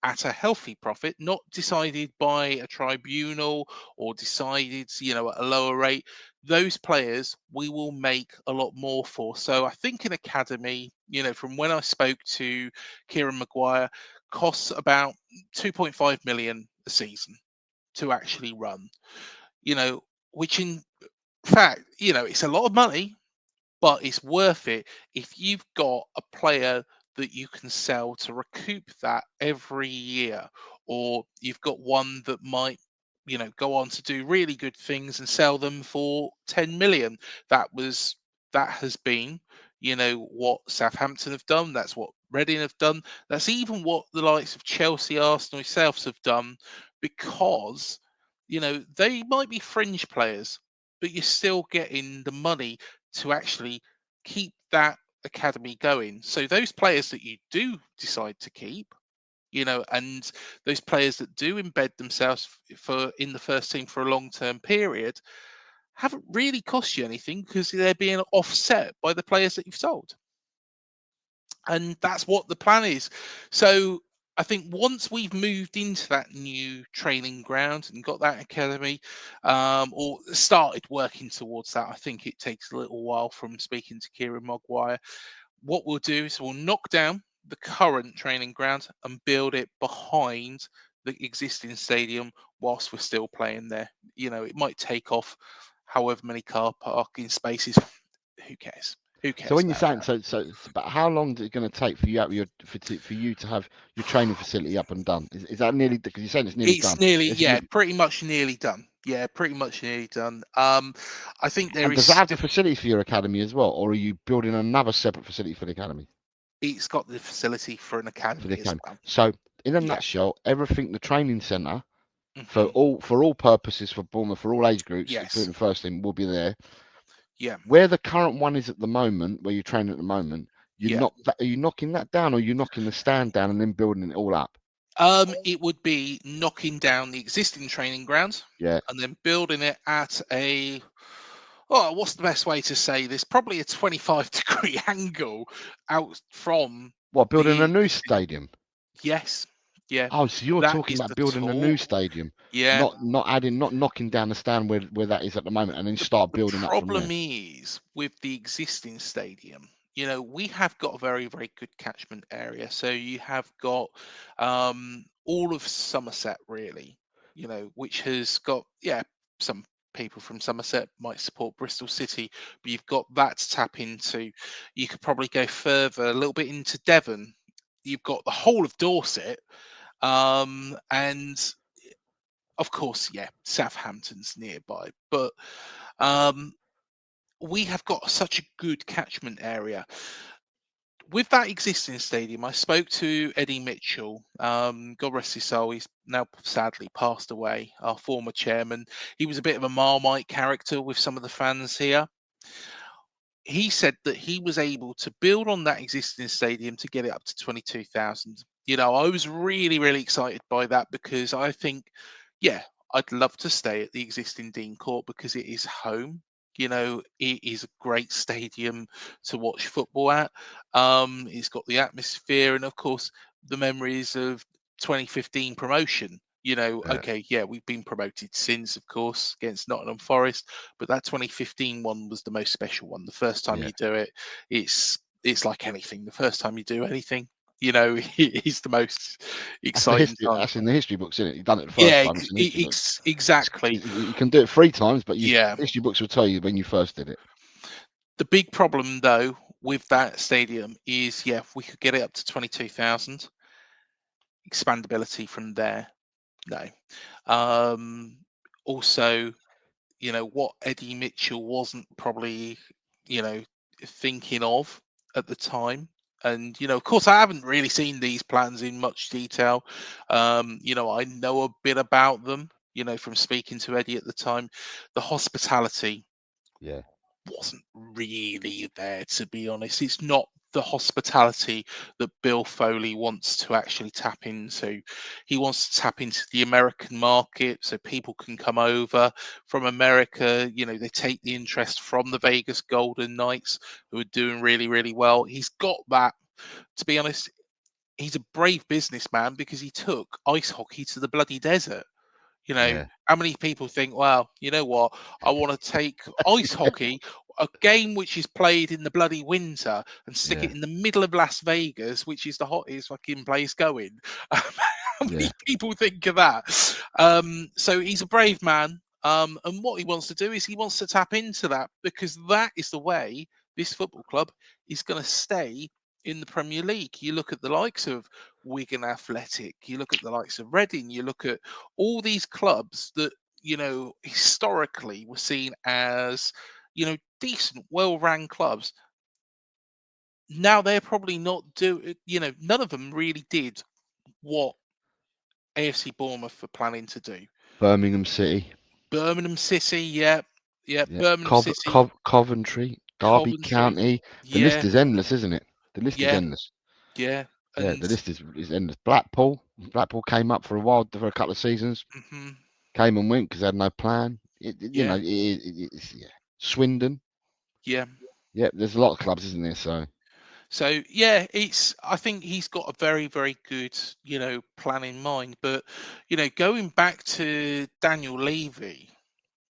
D: at a healthy profit, not decided by a tribunal or decided, at a lower rate. Those players we will make a lot more for. So I think an academy, from when I spoke to Kieran Maguire, costs about 2.5 million a season to actually run, which in fact, it's a lot of money, but it's worth it if you've got a player that you can sell to recoup that every year, or you've got one that might, go on to do really good things and sell them for 10 million. That has been, what Southampton have done. That's what Reading have done. That's even what the likes of Chelsea, Arsenal, yourselves have done, because, they might be fringe players, but you're still getting the money to actually keep that academy going. So those players that you do decide to keep, and those players that do embed themselves in the first team for a long-term period, haven't really cost you anything because they're being offset by the players that you've sold. and that's what the plan is. So I think once we've moved into that new training ground and got that academy, or started working towards that, I think it takes a little while from speaking to Kieran Mogwire. What we'll do is we'll knock down the current training ground and build it behind the existing stadium whilst we're still playing there. It might take off however many car parking spaces. Who cares? Who
E: So
D: cares
E: when you're
D: about
E: saying
D: that?
E: but how long is it going to take for you to have your training facility up and done? Is that nearly, because you're saying it's nearly
D: It's
E: done?
D: nearly,
E: It's
D: yeah,
E: nearly,
D: pretty much nearly done. Yeah, pretty much nearly done. I think there
E: and
D: is
E: does it have the
D: still,
E: facilities for your academy as well, or are you building another separate facility for the academy?
D: it's got the facility for an
E: For the
D: academy as
E: academy.
D: well.
E: So in a
D: Yeah.
E: nutshell, everything, the training centre for
D: Hmm.
E: all purposes for Bournemouth, for all age groups,
D: Yes.
E: including the first team, will be there.
D: Yeah.
E: Where the current one is at the moment, where you're training at the moment,
D: Yeah.
E: are you knocking that down, or are you knocking the stand down and then building it all up?
D: It would be knocking down the existing training ground
E: Yeah.
D: and then building it at a, oh, what's the best way to say this? Probably a 25-degree angle out from
E: What, building
D: the
E: a new
D: existing.
E: stadium?
D: Yes. Yeah.
E: Oh, so you're
D: That
E: talking
D: is
E: about
D: the
E: building a new
D: talk.
E: stadium,
D: Yeah.
E: not knocking down the stand where that is at the moment, and then start
D: The
E: building up from
D: problem
E: there.
D: is with the existing stadium, we have got a very, very good catchment area. So you have got all of Somerset, really, which has got, yeah, some people from Somerset might support Bristol City, but you've got that to tap into. You could probably go further, a little bit into Devon. You've got the whole of Dorset, and of course, yeah, Southampton's nearby, but um, we have got such a good catchment area. With that existing stadium, I spoke to Eddie Mitchell. God rest his soul, he's now sadly passed away, our former chairman. He was a bit of a Marmite character with some of the fans here. He said that he was able to build on that existing stadium to get it up to 22,000. I was really, really excited by that because I think, yeah, I'd love to stay at the existing Dean Court because it is home. It is a great stadium to watch football at. It's got the atmosphere and, of course, the memories of 2015 promotion.
E: Yeah,
D: Okay, yeah, we've been promoted since, of course, against Nottingham Forest, but that 2015 one was the most special one. The first time
E: yeah.
D: you do it, it's like anything. The first time you do anything, it is the most
E: That's the
D: exciting
E: history.
D: time.
E: That's in the history books, isn't it? You've done it the first
D: Yeah,
E: time. It's in the history books.
D: exactly.
E: You can do it 3 times, but
D: Yeah.
E: history books will tell you when you first did it.
D: The big problem, though, with that stadium is, yeah, if we could get it up to 22,000, expandability from there, no. Um, Also, what Eddie Mitchell wasn't probably, you know, thinking of at the time. And, of course, I haven't really seen these plans in much detail. I know a bit about them, from speaking to Eddie at the time. The hospitality
E: Yeah,
D: wasn't really there, to be honest. It's not the hospitality that Bill Foley wants to actually tap into. He wants to tap into the American market so people can come over from America. They take the interest from the Vegas Golden Knights, who are doing really, really well. He's got that, to be honest. He's a brave businessman because he took ice hockey to the bloody desert.
E: yeah,
D: How many people think, well, you know what? I want to take ice hockey, a game which is played in the bloody winter, and stick it
E: yeah,
D: in the middle of Las Vegas, which is the hottest fucking place going. How many
E: yeah.
D: people think of that? So he's a brave man. And what he wants to do is he wants to tap into that because that is the way this football club is going to stay in the Premier League. You look at the likes of Wigan Athletic, you look at the likes of Reading, you look at all these clubs that historically were seen as decent, well-run clubs. Now they're probably not none of them really did what AFC Bournemouth were planning to do.
E: Birmingham City.
D: Birmingham City, yeah, yeah,
E: Yeah,
D: Birmingham City,
E: Coventry, Derby
D: Coventry,
E: County. The list
D: yeah,
E: is endless, isn't it? The list is
D: yeah,
E: endless.
D: yeah,
E: Yeah,
D: and
E: the list is endless. Blackpool came up for a while, for a couple of seasons.
D: mhm,
E: Came and went because they had no plan.
D: yeah,
E: It's, yeah. Swindon.
D: yeah.
E: Yeah, there's a lot of clubs, isn't there? So
D: So yeah, I think he's got a very, very good, plan in mind. But going back to Daniel Levy,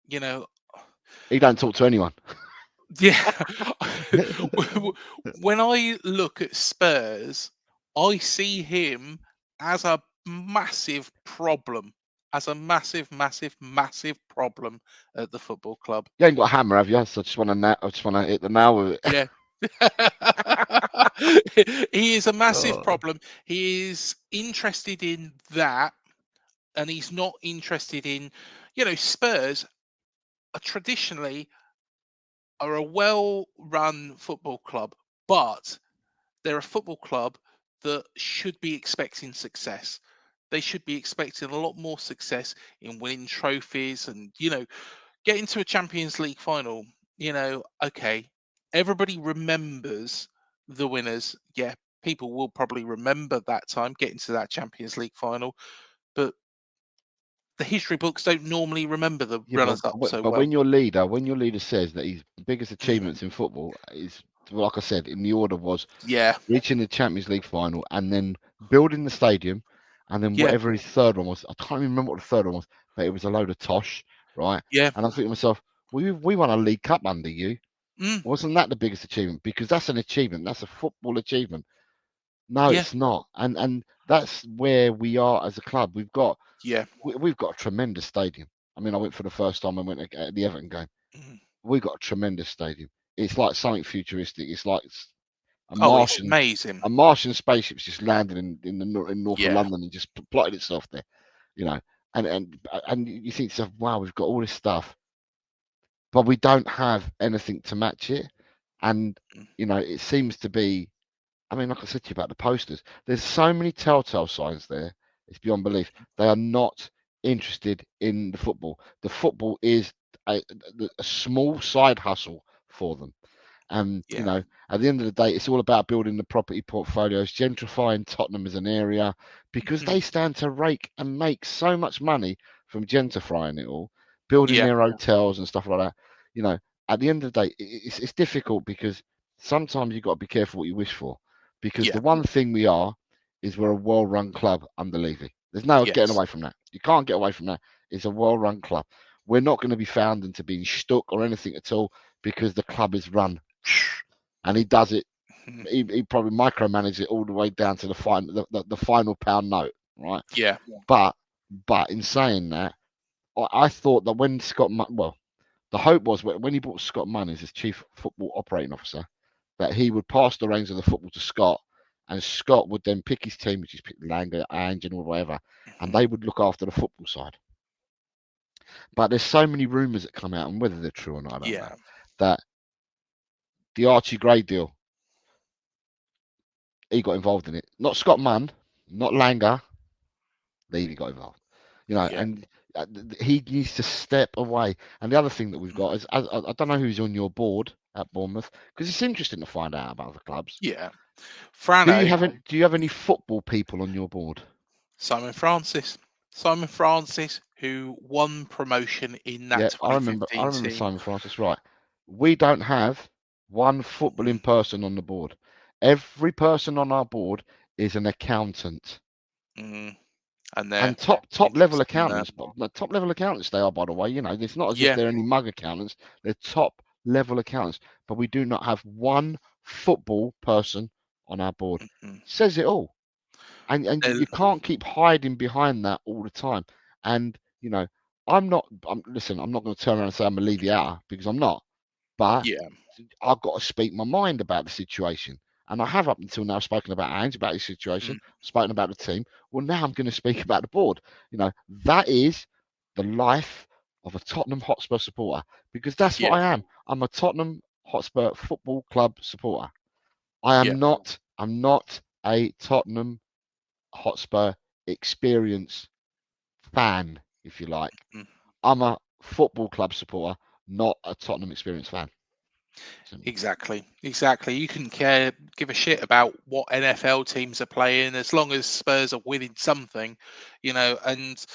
D: you know,
E: He don't talk to anyone.
D: yeah, when I look at Spurs, I see him as a massive problem, as a massive, massive, massive problem at the football club.
E: You ain't got a hammer, have you? So I just want to hit the nail with it.
D: Yeah. He is a massive
E: Oh.
D: problem. He is interested in that, and he's not interested in, Spurs are traditionally a well-run football club, but they're a football club that should be expecting success. They should be expecting a lot more success in winning trophies and, getting to a Champions League final. Okay, everybody remembers the winners. Yeah, people will probably remember that time getting to that Champions League final, but the history books don't normally remember the
E: Yeah,
D: runners up so
E: but
D: well.
E: when your leader says that his biggest achievements in football is, like I said, in the order was
D: Yeah,
E: reaching the Champions League final and then building the stadium, and then
D: yeah,
E: whatever his third one was, I can't even remember what the third one was, but it was a load of tosh, right?
D: yeah,
E: And I'm thinking to myself, we won a League Cup under you.
D: mm,
E: Wasn't that the biggest achievement? Because that's an achievement. That's a football achievement. No,
D: yeah,
E: it's not. And that's where we are as a club.
D: yeah,
E: We've got a tremendous stadium. I mean, I went for the first time. I went at the Everton game.
D: mm.
E: We've got a tremendous stadium. It's like something futuristic. It's like a
D: Oh, it's
E: Martian,
D: amazing.
E: a Martian spaceship's just landed in north of
D: Yeah,
E: London and just plotted itself there. You know, and you think to yourself, wow, we've got all this stuff, but we don't have anything to match it. And
D: mm,
E: it seems to be. I mean, like I said to you about the posters, there's so many telltale signs there. It's beyond belief. They are not interested in the football. The football is a small side hustle for them. And,
D: yeah,
E: at the end of the day, it's all about building the property portfolios, gentrifying Tottenham as an area, because
D: mm,
E: they stand to rake and make so much money from gentrifying it all, building
D: yeah,
E: their hotels and stuff like that. You know, at the end of the day, it's difficult because sometimes you've got to be careful what you wish for. Because
D: yeah,
E: the one thing we are is we're a well-run club under Levy. There's no getting
D: yes,
E: away from that. You can't get away from that. It's a well-run club. We're not going to be found into being stuck or anything at all because the club is run and he does it.
D: mm,
E: He probably micromanages it all the way down to the final, the final pound note, right?
D: yeah,
E: But in saying that, I thought that when the hope was when he brought Scott Munn as his chief football operating officer, that he would pass the reins of the football to Scott, and Scott would then pick his team, which is pick Langer, Ange, or whatever, and
D: mm,
E: they would look after the football side. But there's so many rumours that come out, and whether they're true or not, I don't know,
D: yeah,
E: that the Archie Gray deal, he got involved in it. Not Scott Munn, not Langer, Levy got involved.
D: yeah,
E: And he needs to step away. And the other thing that we've got is I don't know who's on your board at Bournemouth because it's interesting to find out about the clubs.
D: yeah.
E: Do you
D: Frano,
E: have any football people on your board?
D: Simon Francis. Simon Francis, who won promotion in that
E: Yeah, I
D: 2015
E: remember
D: team.
E: Simon Francis. Right, we don't have one footballing
D: Mm,
E: person on the board. Every person on our board is an accountant.
D: mm, and they're
E: And top level
D: interested in that.
E: accountants, but the top level accountants they are, by the way. It's not as if
D: Yeah.
E: they're any mug accountants. They're top level accountants. But we do not have one football person on our board.
D: Mm,
E: Says it all. And
D: they're-
E: you can't keep hiding behind that all the time. And I'm not. Listen, I'm not going to turn around and say I'm a Levy out because I'm not. But
D: yeah.
E: I've got to speak my mind about the situation. And I have up until now spoken about Ange, about his
D: Mm,
E: situation, spoken about the team. Well, now I'm going to speak about the board. That is the life of a Tottenham Hotspur supporter because that's what
D: yeah.
E: I am. I'm a Tottenham Hotspur Football Club supporter.
D: Yeah.
E: I'm not a Tottenham Hotspur experience fan, if you like.
D: Mm,
E: I'm a football club supporter, not a Tottenham experience fan. Simple.
D: exactly. Exactly. You can give a shit about what NFL teams are playing as long as Spurs are winning something, and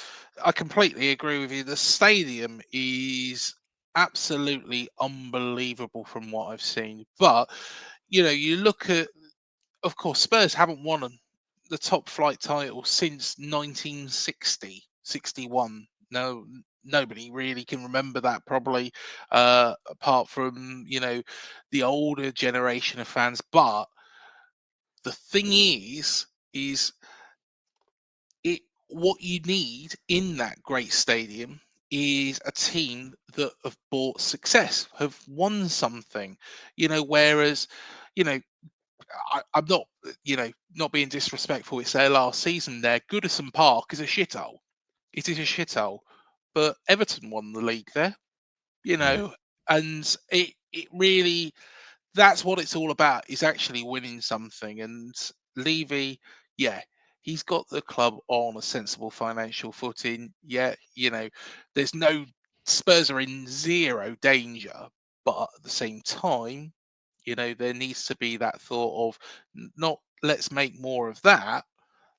D: I completely agree with you. The stadium is absolutely unbelievable from what I've seen. But, you look at of course, Spurs haven't won the top flight title since 1960, 61. No, nobody really can remember that probably, apart from, the older generation of fans. But the thing is it what you need in that great stadium is a team that have brought success, have won something, whereas, you know, I'm not, not being disrespectful. It's their last season there. Goodison Park is a shithole. It is a shithole. But Everton won the league there,
E: Yeah.
D: and it really, that's what it's all about, is actually winning something. And Levy, yeah, he's got the club on a sensible financial footing. Yeah, there's no, Spurs are in zero danger, but at the same time, there needs to be that thought of not let's make more of that.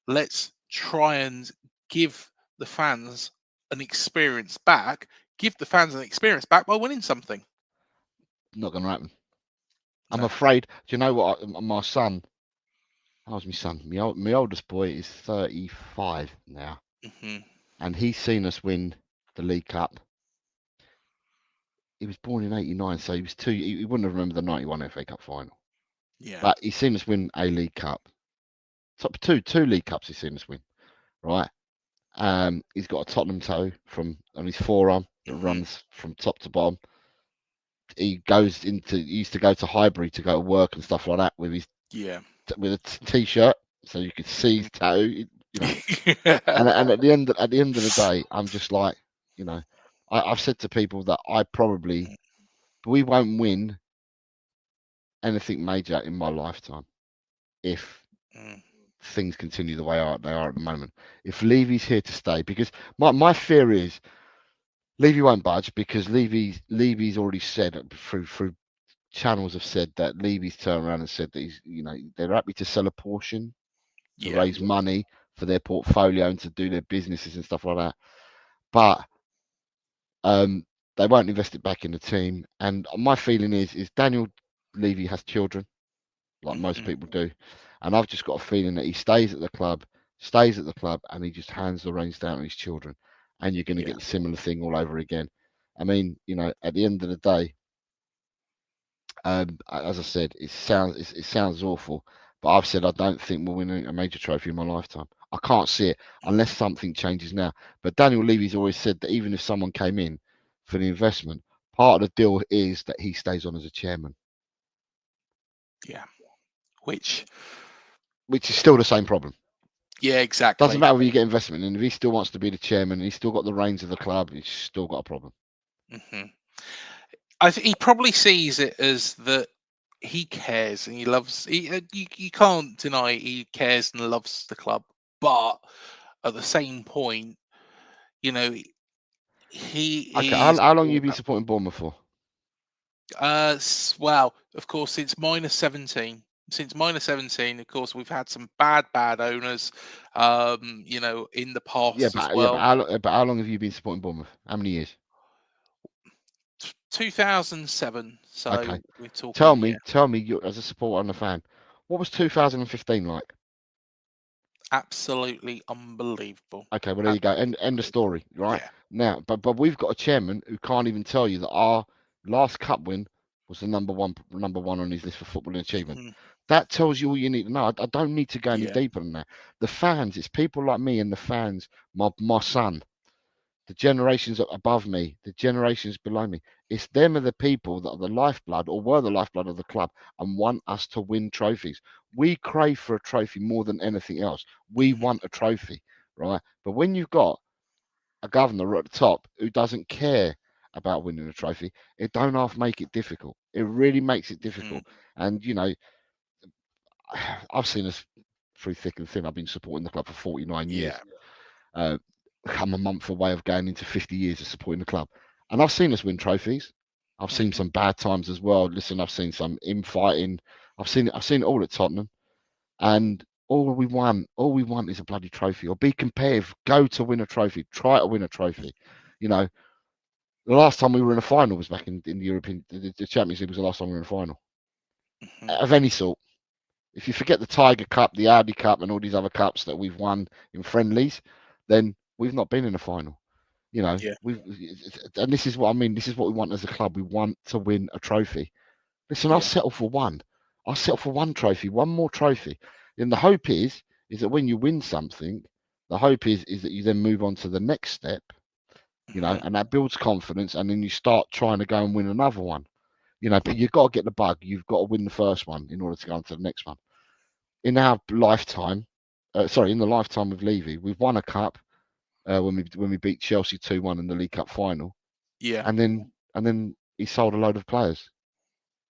D: Let's try and give the fans an experience back. Give the fans an experience back by winning something.
E: Not going to happen. I'm
D: No.
E: afraid. Do you know what? My son. How's my son? My oldest boy is 35 now,
D: Hmm.
E: and he's seen us win the League Cup. He was born in '89, so he was two. He wouldn't have remembered the '91 FA Cup final,
D: Yeah.
E: but he's seen us win a League Cup. Top two League Cups he's seen us win. Right. He's got a Tottenham toe on his forearm that
D: Hmm.
E: runs from top to bottom. He used to go to Highbury to go to work and stuff like that with
D: Yeah.
E: a t-shirt, so you could see his toe. And at the end of the day, I'm just like, I've said to people that we won't win anything major in my lifetime if
D: Mm.
E: things continue the way they are at the moment. If Levy's here to stay, because my fear is Levy won't budge, because Levy's already said through channels have said that Levy's turned around and said that they're happy to sell a portion to
D: Yeah.
E: raise money for their portfolio and to do their businesses and stuff like that. But they won't invest it back in the team. And my feeling is Daniel Levy has children, like most
D: Hmm.
E: people do, and I've just got a feeling that he stays at the club, and he just hands the reins down to his children, and you're going to
D: Yeah.
E: get the similar thing all over again. I mean, at the end of the day, as I said, it sounds awful, but I've said I don't think we'll win a major trophy in my lifetime. I can't see it unless something changes now. But Daniel Levy's always said that even if someone came in for the investment, part of the deal is that he stays on as a chairman,
D: Yeah. Which,
E: which is still the same problem.
D: yeah,
E: Doesn't
D: exactly.
E: matter whether you get investment, and if he still wants to be the chairman, and he's still got the reins of the club, he's still got a problem.
D: Hmm. I think he probably sees it as that he cares and he loves. You can't deny he cares and loves the club, but at the same point, you know,
E: Okay,
D: he is
E: how long have
D: all
E: you been
D: about.
E: supporting Bournemouth for?
D: Well, of course, since minus 17. Since minus 17, of course, we've had some bad owners, in the
E: Yeah,
D: past as
E: but
D: well.
E: how long have you been supporting Bournemouth? How many years?
D: 2007.
E: Okay.
D: So we're
E: Tell
D: talking, yeah,
E: me, you as a supporter and a fan, what was 2015 like?
D: absolutely unbelievable.
E: Okay, well there you go.
D: Absolutely
E: End of
D: unbelievable.
E: story, right?
D: Yeah.
E: Now, but we've got a chairman who can't even tell you that our last cup win was the number one on his list for footballing achievement.
D: Mhm.
E: That tells you all you need to know. I don't need to go any
D: Yeah.
E: deeper than that. The fans, it's people like me and the fans, my son, the generations above me, the generations below me. It's them are the people that are the lifeblood or were the lifeblood of the club and want us to win trophies. We crave for a trophy more than anything else. We
D: Mhm.
E: want a trophy, right? But when you've got a governor at the top who doesn't care about winning a trophy, it don't half make it difficult. It really makes it
D: Mhm.
E: difficult. And I've seen us through thick and thin. I've been supporting the club for 49
D: Yeah.
E: years. Uh, I'm a month away of going into 50 years of supporting the club. And I've seen us win trophies. I've seen
D: Mhm.
E: some bad times as well. Listen, I've seen some infighting. I've seen it all at Tottenham. And all we want is a bloody trophy or be competitive. Go to win a trophy. Try to win a trophy. You know, the last time we were in a final was back in the European, the Champions League was the last time we were in a final
D: Mhm.
E: of any sort. If you forget the Tiger Cup, the Audi Cup, and all these other cups that we've won in friendlies, then we've not been in a final. You know,
D: Yeah.
E: and this is what I mean. This is what we want as a club. We want to win a trophy. Listen, I'll
D: Yeah.
E: settle for one. I'll settle for one trophy, one more trophy. And the hope is that when you win something, the hope is that you then move on to the next step,
D: Mhm.
E: and that builds confidence, and then you start trying to go and win another one. But you've got to get the bug. You've got to win the first one in order to go on to the next one. In our lifetime, in the lifetime of Levy, we've won a cup when we beat Chelsea 2-1 in the League Cup final,
D: Yeah.
E: and then he sold a load of players,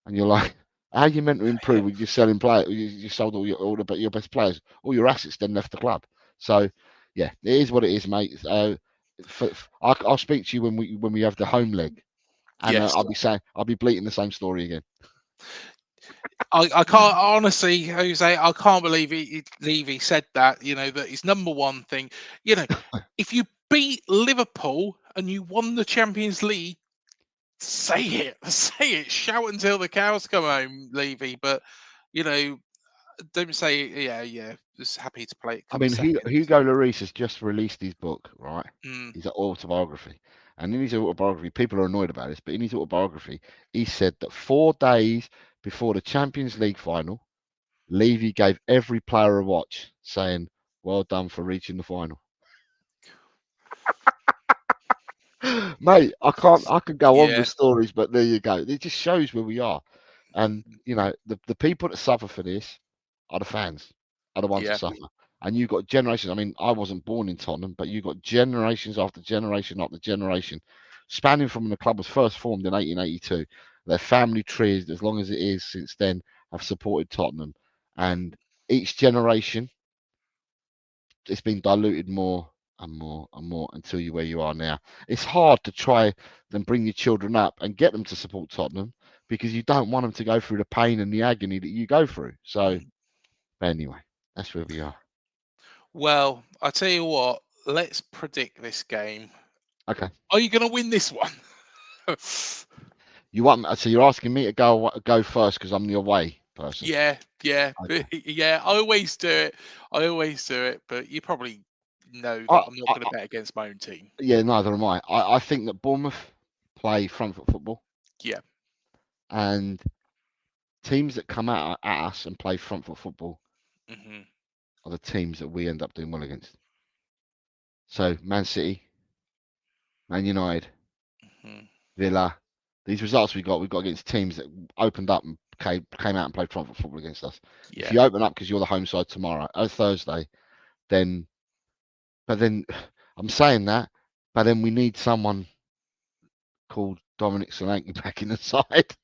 E: and you're like, how are you meant to improve when you're selling players? You sold all your best players, all your assets, then left the club. So yeah, it is what it is, mate. I'll speak to you when we have the home leg, and
D: Yes.
E: I'll be bleating the same story again.
D: I can't honestly, Jose. I can't believe Levy said that. That his number one thing. If you beat Liverpool and you won the Champions League, say it, shout until the cows come home, Levy. But don't say yeah. Just happy to play it
E: I
D: come
E: mean,
D: second.
E: Hugo Lloris has just released his book, right?
D: Mm,
E: His autobiography. And in his autobiography, people are annoyed about this, but in his autobiography, he said that 4 days before the Champions League final, Levy gave every player a watch, saying, "Well done for reaching the final." Mate, I could go on
D: yeah.
E: with stories, but there you go. It just shows where we are. And the people that suffer for this are the fans, are the ones that
D: Yeah.
E: suffer. And you've got generations. I mean, I wasn't born in Tottenham, but you've got generations after generation after generation, spanning from when the club was first formed in 1882. Their family trees, as long as it is since then, have supported Tottenham. And each generation, it's been diluted more and more and more until you where you are now. It's hard to try and bring your children up and get them to support Tottenham because you don't want them to go through the pain and the agony that you go through. So
D: Mm.
E: anyway, that's where we are.
D: Well, I tell you what. Let's predict this game.
E: Okay.
D: Are you going to win this one?
E: So you're asking me to go first because I'm the away person.
D: Yeah,
E: Okay.
D: yeah. I always do it. But you probably know that
E: I,
D: I'm not
E: I,
D: going to bet against my own team.
E: yeah, neither am I. I think that Bournemouth play front foot football,
D: Yeah.
E: and teams that come out at us and play front foot football
D: Hmm.
E: are the teams that we end up doing well against. So Man City, Man United,
D: Hmm.
E: Villa. These results we got against teams that opened up and came out and played front foot football against us. If
D: Yeah.
E: you open up because you're the home side tomorrow, Thursday, then but then I'm saying that, but then we need someone called Dominic Solanke back in the side.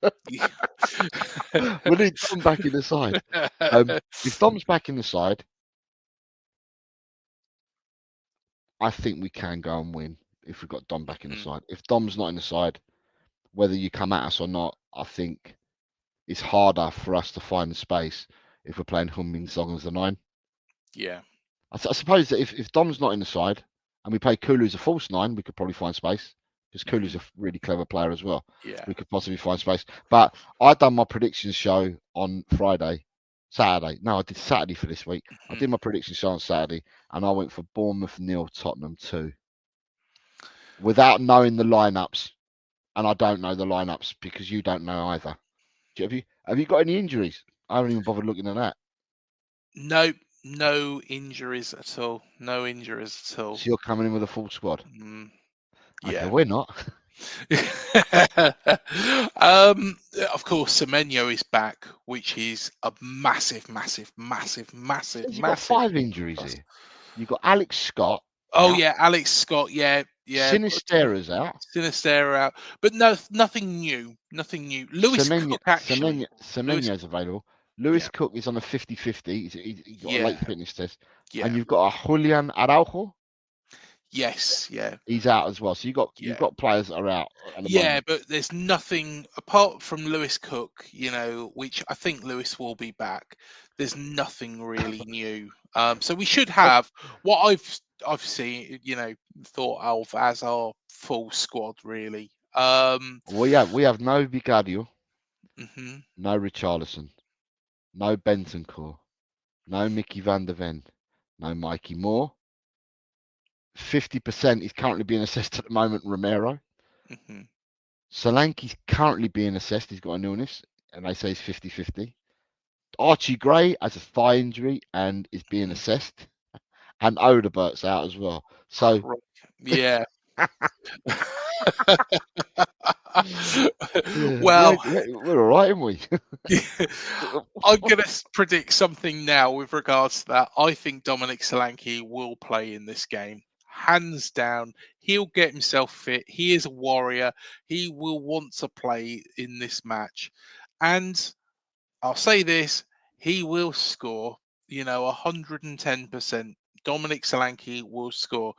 E: We need Dom back in the side. If Dom's back in the side, I think we can go and win if we've got Dom back in the
D: Mhm.
E: side. If Dom's not in the side, whether you come at us or not, I think it's harder for us to find the space if we're playing Min Song as the 9.
D: Yeah.
E: I suppose that if Dom's not in the side and we play Kulu as a false 9, we could probably find space because Kulu's
D: Mhm.
E: a really clever player as well.
D: Yeah.
E: We could possibly find space. But I done my predictions show on Saturday. No, I did Saturday for this week. I
D: Mhm.
E: did my predictions show on Saturday and I went for Bournemouth 0, Tottenham 2 without knowing the lineups. And I don't know the lineups because you don't know either. Have you got any injuries? I haven't even bothered looking at that.
D: No, no injuries at all. No injuries at all.
E: So you're coming in with a full squad.
D: Mm,
E: Okay,
D: yeah.
E: we're not.
D: um, of course, Semenyo is back, which is a massive, massive, massive, massive,
E: Says you've got
D: massive.
E: 5 injuries here. You've got Alex Scott
D: Oh
E: out,
D: yeah, Alex Scott. Yeah, yeah.
E: Sinistera's out,
D: Sinister out, but no, nothing new. Nothing new. Lewis Cook actually. Lewis.
E: Semenyo's available.
D: Yeah,
E: Lewis Cook is on a 50-50. He got a late
D: yeah,
E: fitness test. And
D: yeah.
E: you've got a Julian Araujo.
D: Yes, yeah,
E: He's out as well. So you've
D: yeah.
E: got players that are out at the
D: Yeah,
E: moment.
D: but there's nothing apart from Lewis Cook, which I think Lewis will be back. There's nothing really new. So we should
E: Um,
D: have what I've seen, thought of as our full squad really.
E: we have no Vicario,
D: Mhm.
E: no Richarlison. no Bentancur, no Mickey van der Ven, no Mikey Moore. 50% is currently being assessed at the moment, Romero.
D: Hmm.
E: Solanke's currently being assessed. He's got an illness, and they say it's 50-50. Archie Gray has a thigh injury and is being assessed. And Odebert's out as well. So,
D: Yeah.
E: yeah,
D: Well,
E: we're all right, aren't we?
D: I'm going to predict something now with regards to that. I think Dominic Solanke will play in this game. Hands down, he'll get himself fit. He is a warrior. He will want to play in this match. And I'll say this, he will score, 110%. Dominic Solanke will score.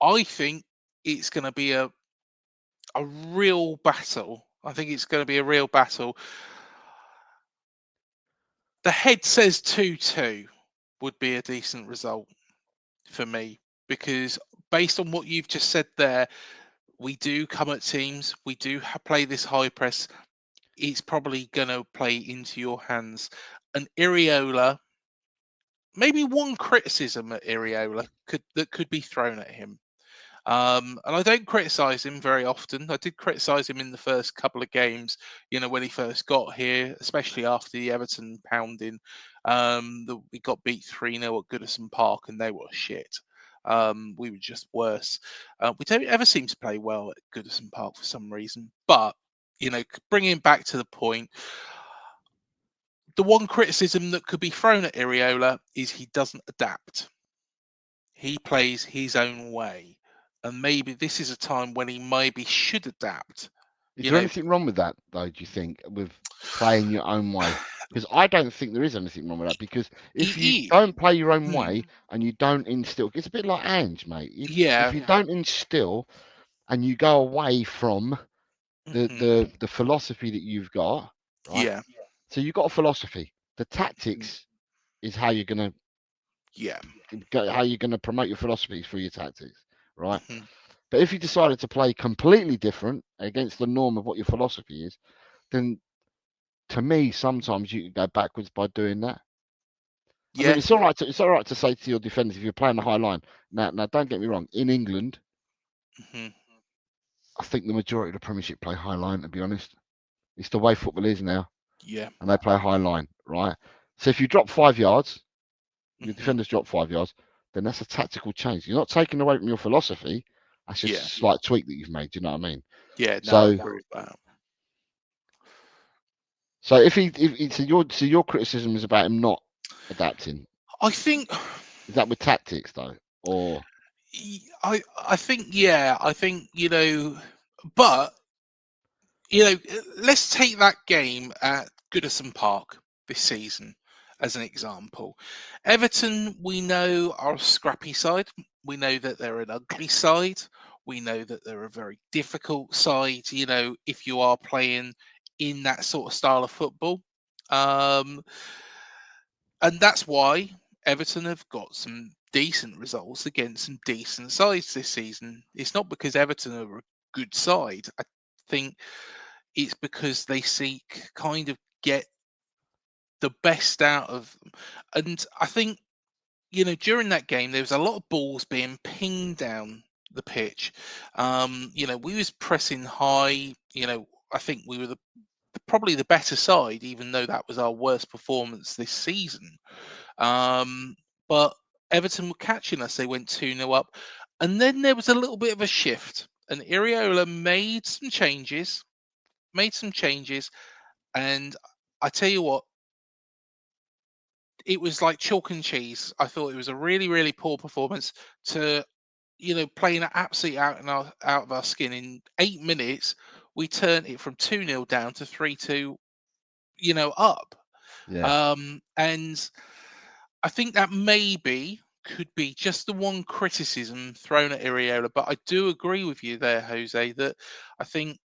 D: I think it's going to be a real battle. I think it's going to be a real battle. The head says 2-2 would be a decent result for me because based on what you've just said there, we do come at teams, we do play this high press. It's probably going to play into your hands. And Iriola, maybe one criticism at Iriola that could be thrown at him. And I don't criticise him very often. I did criticise him in the first couple of games, when he first got here, especially after the Everton pounding. We got beat 3-0 at Goodison Park and they were shit. We were just worse. We don't ever seem to play well at Goodison Park for some reason. But, bringing back to the point, the one criticism that could be thrown at Iriola is he doesn't adapt. He plays his own way. And maybe this is a time when he maybe should adapt.
E: Is there anything wrong with that, though, do you think, with playing your own way? Because I don't think there is anything wrong with that. Because if you don't play your own way and you don't instill, it's a bit like Ange, mate. If you don't instill and you go away from the philosophy that you've got, right?
D: Yeah.
E: So you've got a philosophy. The tactics is how you're gonna promote your philosophies through your tactics, right? But if you decided to play completely different against the norm of what your philosophy is, then to me, sometimes you can go backwards by doing that. I mean, it's all right to say to your defenders if you're playing the high line. Now, don't get me wrong. In England, I think the majority of the Premiership play high line. To be honest, it's the way football is now.
D: Yeah.
E: And they play high line, right? So if you drop 5 yards, your defenders drop 5 yards, then that's a tactical change. You're not taking away from your philosophy. That's just a slight tweak that you've made. Do you know what I mean?
D: Yeah. No,
E: So,
D: I agree with that.
E: So your criticism is about him not adapting.
D: I think
E: Is that with tactics though, or
D: I think I think but let's take that game at Goodison Park this season as an example. Everton, we know, are a scrappy side. We know that they're an ugly side. We know that they're a very difficult side, if you are playing in that sort of style of football. And that's why Everton have got some decent results against some decent sides this season. It's not because Everton are a good side. I think it's because they seek kind of get the best out of them. And I think, during that game, there was a lot of balls being pinged down the pitch. We was pressing high. I think we were probably the better side, even though that was our worst performance this season. But Everton were catching us. They went 2-0 up. And then there was a little bit of a shift. And Iriola made some changes. And I tell you what, it was like chalk and cheese. I thought it was a really, really poor performance to, playing absolutely out of our skin. In 8 minutes, we turned it from 2-0 down to 3-2, up.
E: yeah,
D: And I think that maybe could be just the one criticism thrown at Iriola. But I do agree with you there, Jose, that I think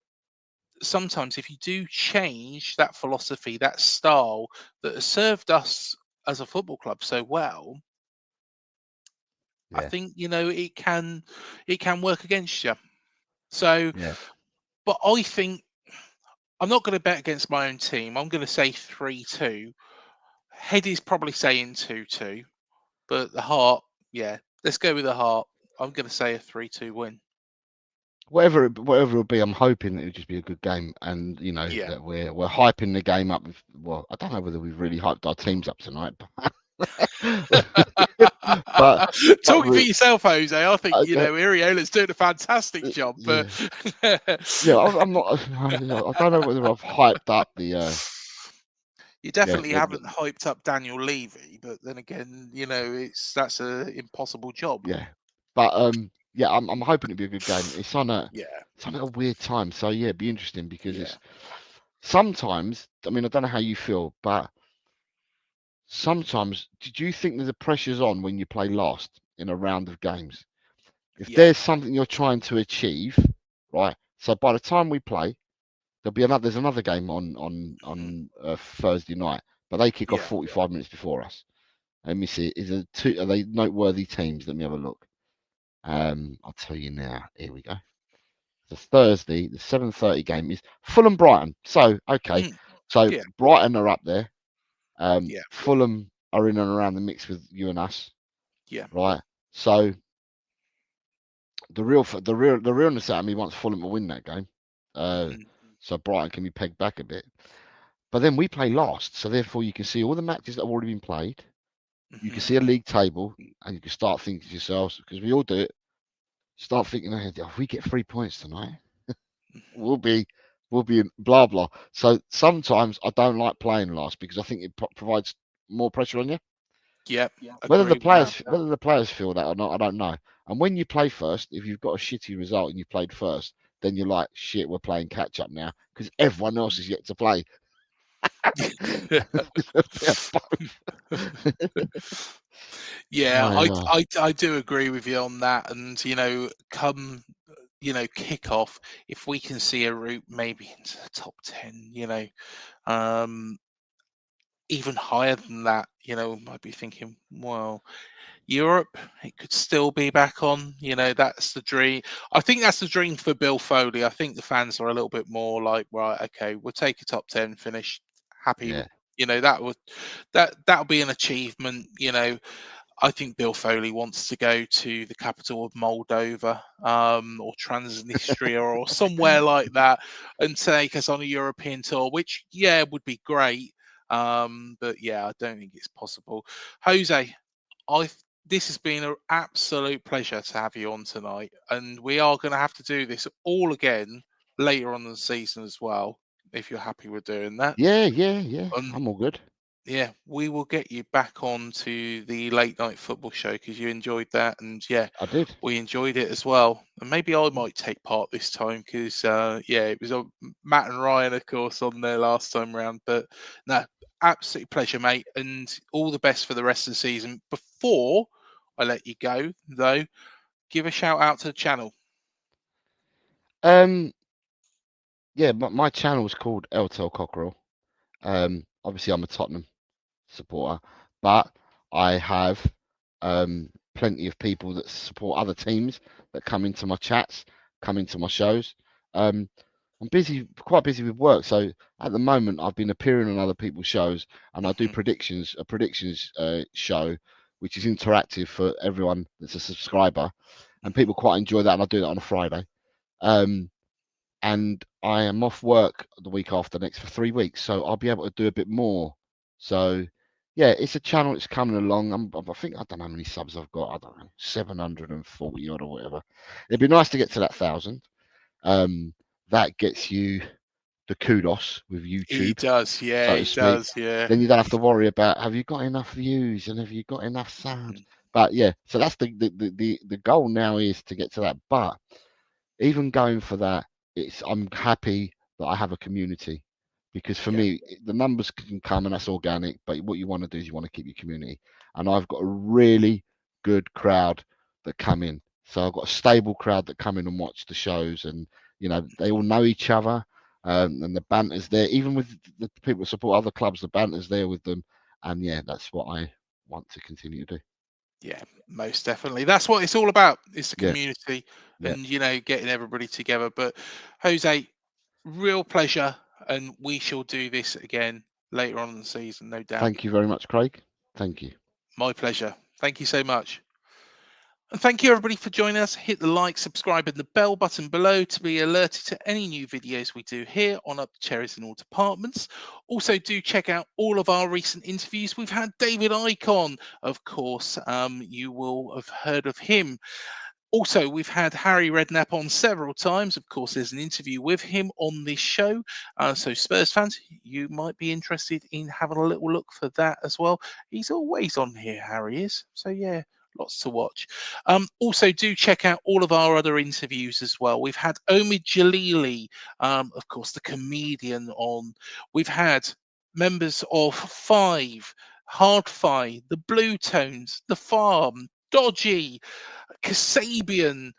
D: sometimes if you do change that philosophy, that style that has served us as a football club so well, I think it can work against you. So,
E: yeah.
D: but I think I'm not going to bet against my own team. I'm going to say 3-2. Head is probably saying 2-2, but the heart, yeah, let's go with the heart. I'm going to say a 3-2 win.
E: Whatever it'll be, I'm hoping it'll just be a good game, and
D: Yeah.
E: that we're hyping the game up. Well, I don't know whether we've really hyped our teams up tonight, but
D: Talking for yourself, Jose. I think
E: okay,
D: Iriola's doing a fantastic job, but
E: yeah, I'm not. I don't know whether I've hyped up the.
D: You definitely haven't hyped up Daniel Levy, but then again, that's a impossible job.
E: Yeah, but yeah, I'm hoping it'll be a good game. It's on a weird time, so yeah, it'd be interesting because it's sometimes. I mean, I don't know how you feel, but sometimes, did you think the pressure's on when you play last in a round of games? If there's something you're trying to achieve, right? So by the time we play, there's another game on Thursday night, but they kick off 45 minutes before us. Let me see. Are they noteworthy teams? Let me have a look. I'll tell you now. Here we go. The Thursday, the 7:30 game is Fulham Brighton. So okay, so Brighton are up there. Fulham are in and around the mix with you and us.
D: Yeah.
E: Right. So the realness out of me wants Fulham to win that game. So Brighton can be pegged back a bit. But then we play last, so therefore you can see all the matches that have already been played. You can see a league table, and you can start thinking to yourselves, because we all do it. Start thinking, if we get 3 points tonight, we'll be in blah blah. So sometimes I don't like playing last because I think it provides more pressure on you.
D: Yeah.
E: Whether the players feel that or not, I don't know. And when you play first, if you've got a shitty result and you played first, then you're like, shit, we're playing catch up now because everyone else is yet to play.
D: I do agree with you on that. And come kick off, if we can see a route maybe into the top 10, even higher than that, might be thinking, well, Europe, it could still be back on. That's the dream. I think that's the dream for Bill Foley. I think the fans are a little bit more like, right, okay, we'll take a top 10 finish, happy. That'll be an achievement. I think Bill Foley wants to go to the capital of Moldova, or Transnistria, or somewhere like that, and take us on a European tour, which would be great. But I don't think it's possible. Jose, this has been an absolute pleasure to have you on tonight, and we are going to have to do this all again later on in the season as well, if you're happy with doing that.
E: Yeah. I'm all good.
D: Yeah, we will get you back on to the late night football show because you enjoyed that, and
E: I did.
D: we enjoyed it as well. And maybe I might take part this time because it was Matt and Ryan, of course, on there last time round. But no, absolute pleasure, mate, and all the best for the rest of the season. Before I let you go, though, give a shout out to the channel.
E: Yeah, my channel is called LTL Cockerel. Obviously I'm a Tottenham supporter, but I have plenty of people that support other teams that come into my chats, come into my shows. I'm quite busy with work, so at the moment I've been appearing on other people's shows, and I do a predictions show, which is interactive for everyone that's a subscriber, and people quite enjoy that, and I do that on a Friday. And I am off work the week after next for 3 weeks, so I'll be able to do a bit more. So yeah, it's a channel that's coming along. I think, I don't know how many subs I've got. I don't know, 740 odd or whatever. It'd be nice to get to that 1,000. That gets you the kudos with YouTube.
D: It does, yeah. It does, yeah.
E: Then you don't have to worry about, have you got enough views and have you got enough subs? But yeah, so that's the goal now, is to get to that. But even going for that, I'm happy that I have a community, because for me, the numbers can come and that's organic, but what you want to do is you want to keep your community. And I've got a really good crowd that come in. So I've got a stable crowd that come in and watch the shows, and they all know each other, and the banter's there. Even with the people that support other clubs, the banter's there with them. And yeah, that's what I want to continue to do.
D: Yeah, most definitely. That's what it's all about. It's the community and, getting everybody together. But Jose, real pleasure. and we shall do this again later on in the season, no doubt.
E: Thank you very much, Craig. Thank you.
D: My pleasure. Thank you so much. And thank you everybody for joining us. Hit the like, subscribe and the bell button below to be alerted to any new videos we do here on Up the Cherries in all departments. Also do check out all of our recent interviews. We've had David Icon, of course. You will have heard of him. Also, we've had Harry Redknapp on several times. Of course, there's an interview with him on this show. So Spurs fans, you might be interested in having a little look for that as well. He's always on here, Harry is. So yeah, lots to watch. Also, do check out all of our other interviews as well. We've had Omid Jalili, of course, the comedian on. We've had members of Five, Hard-Fi, the Blue Tones, The Farm, Dodgy, Kasabian,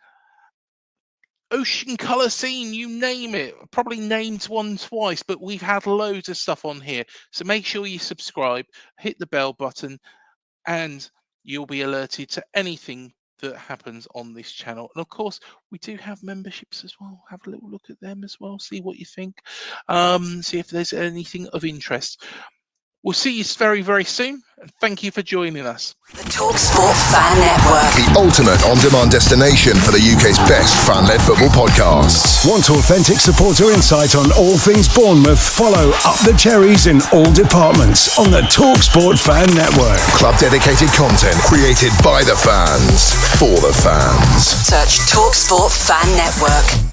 D: Ocean Colour Scene, you name it. Probably named one twice, but we've had loads of stuff on here. So make sure you subscribe, hit the bell button, and you'll be alerted to anything that happens on this channel. And of course, we do have memberships as well. Have a little look at them as well. See what you think. See if there's anything of interest. We'll see you very, very soon. And thank you for joining us.
A: The TalkSport Fan Network.
B: The ultimate on-demand destination for the UK's best fan-led football podcasts.
C: Want authentic supporter insight on all things Bournemouth? Follow Up the Cherries in all departments on the TalkSport Fan Network.
B: Club-dedicated content created by the fans, for the fans.
A: Search TalkSport Fan Network.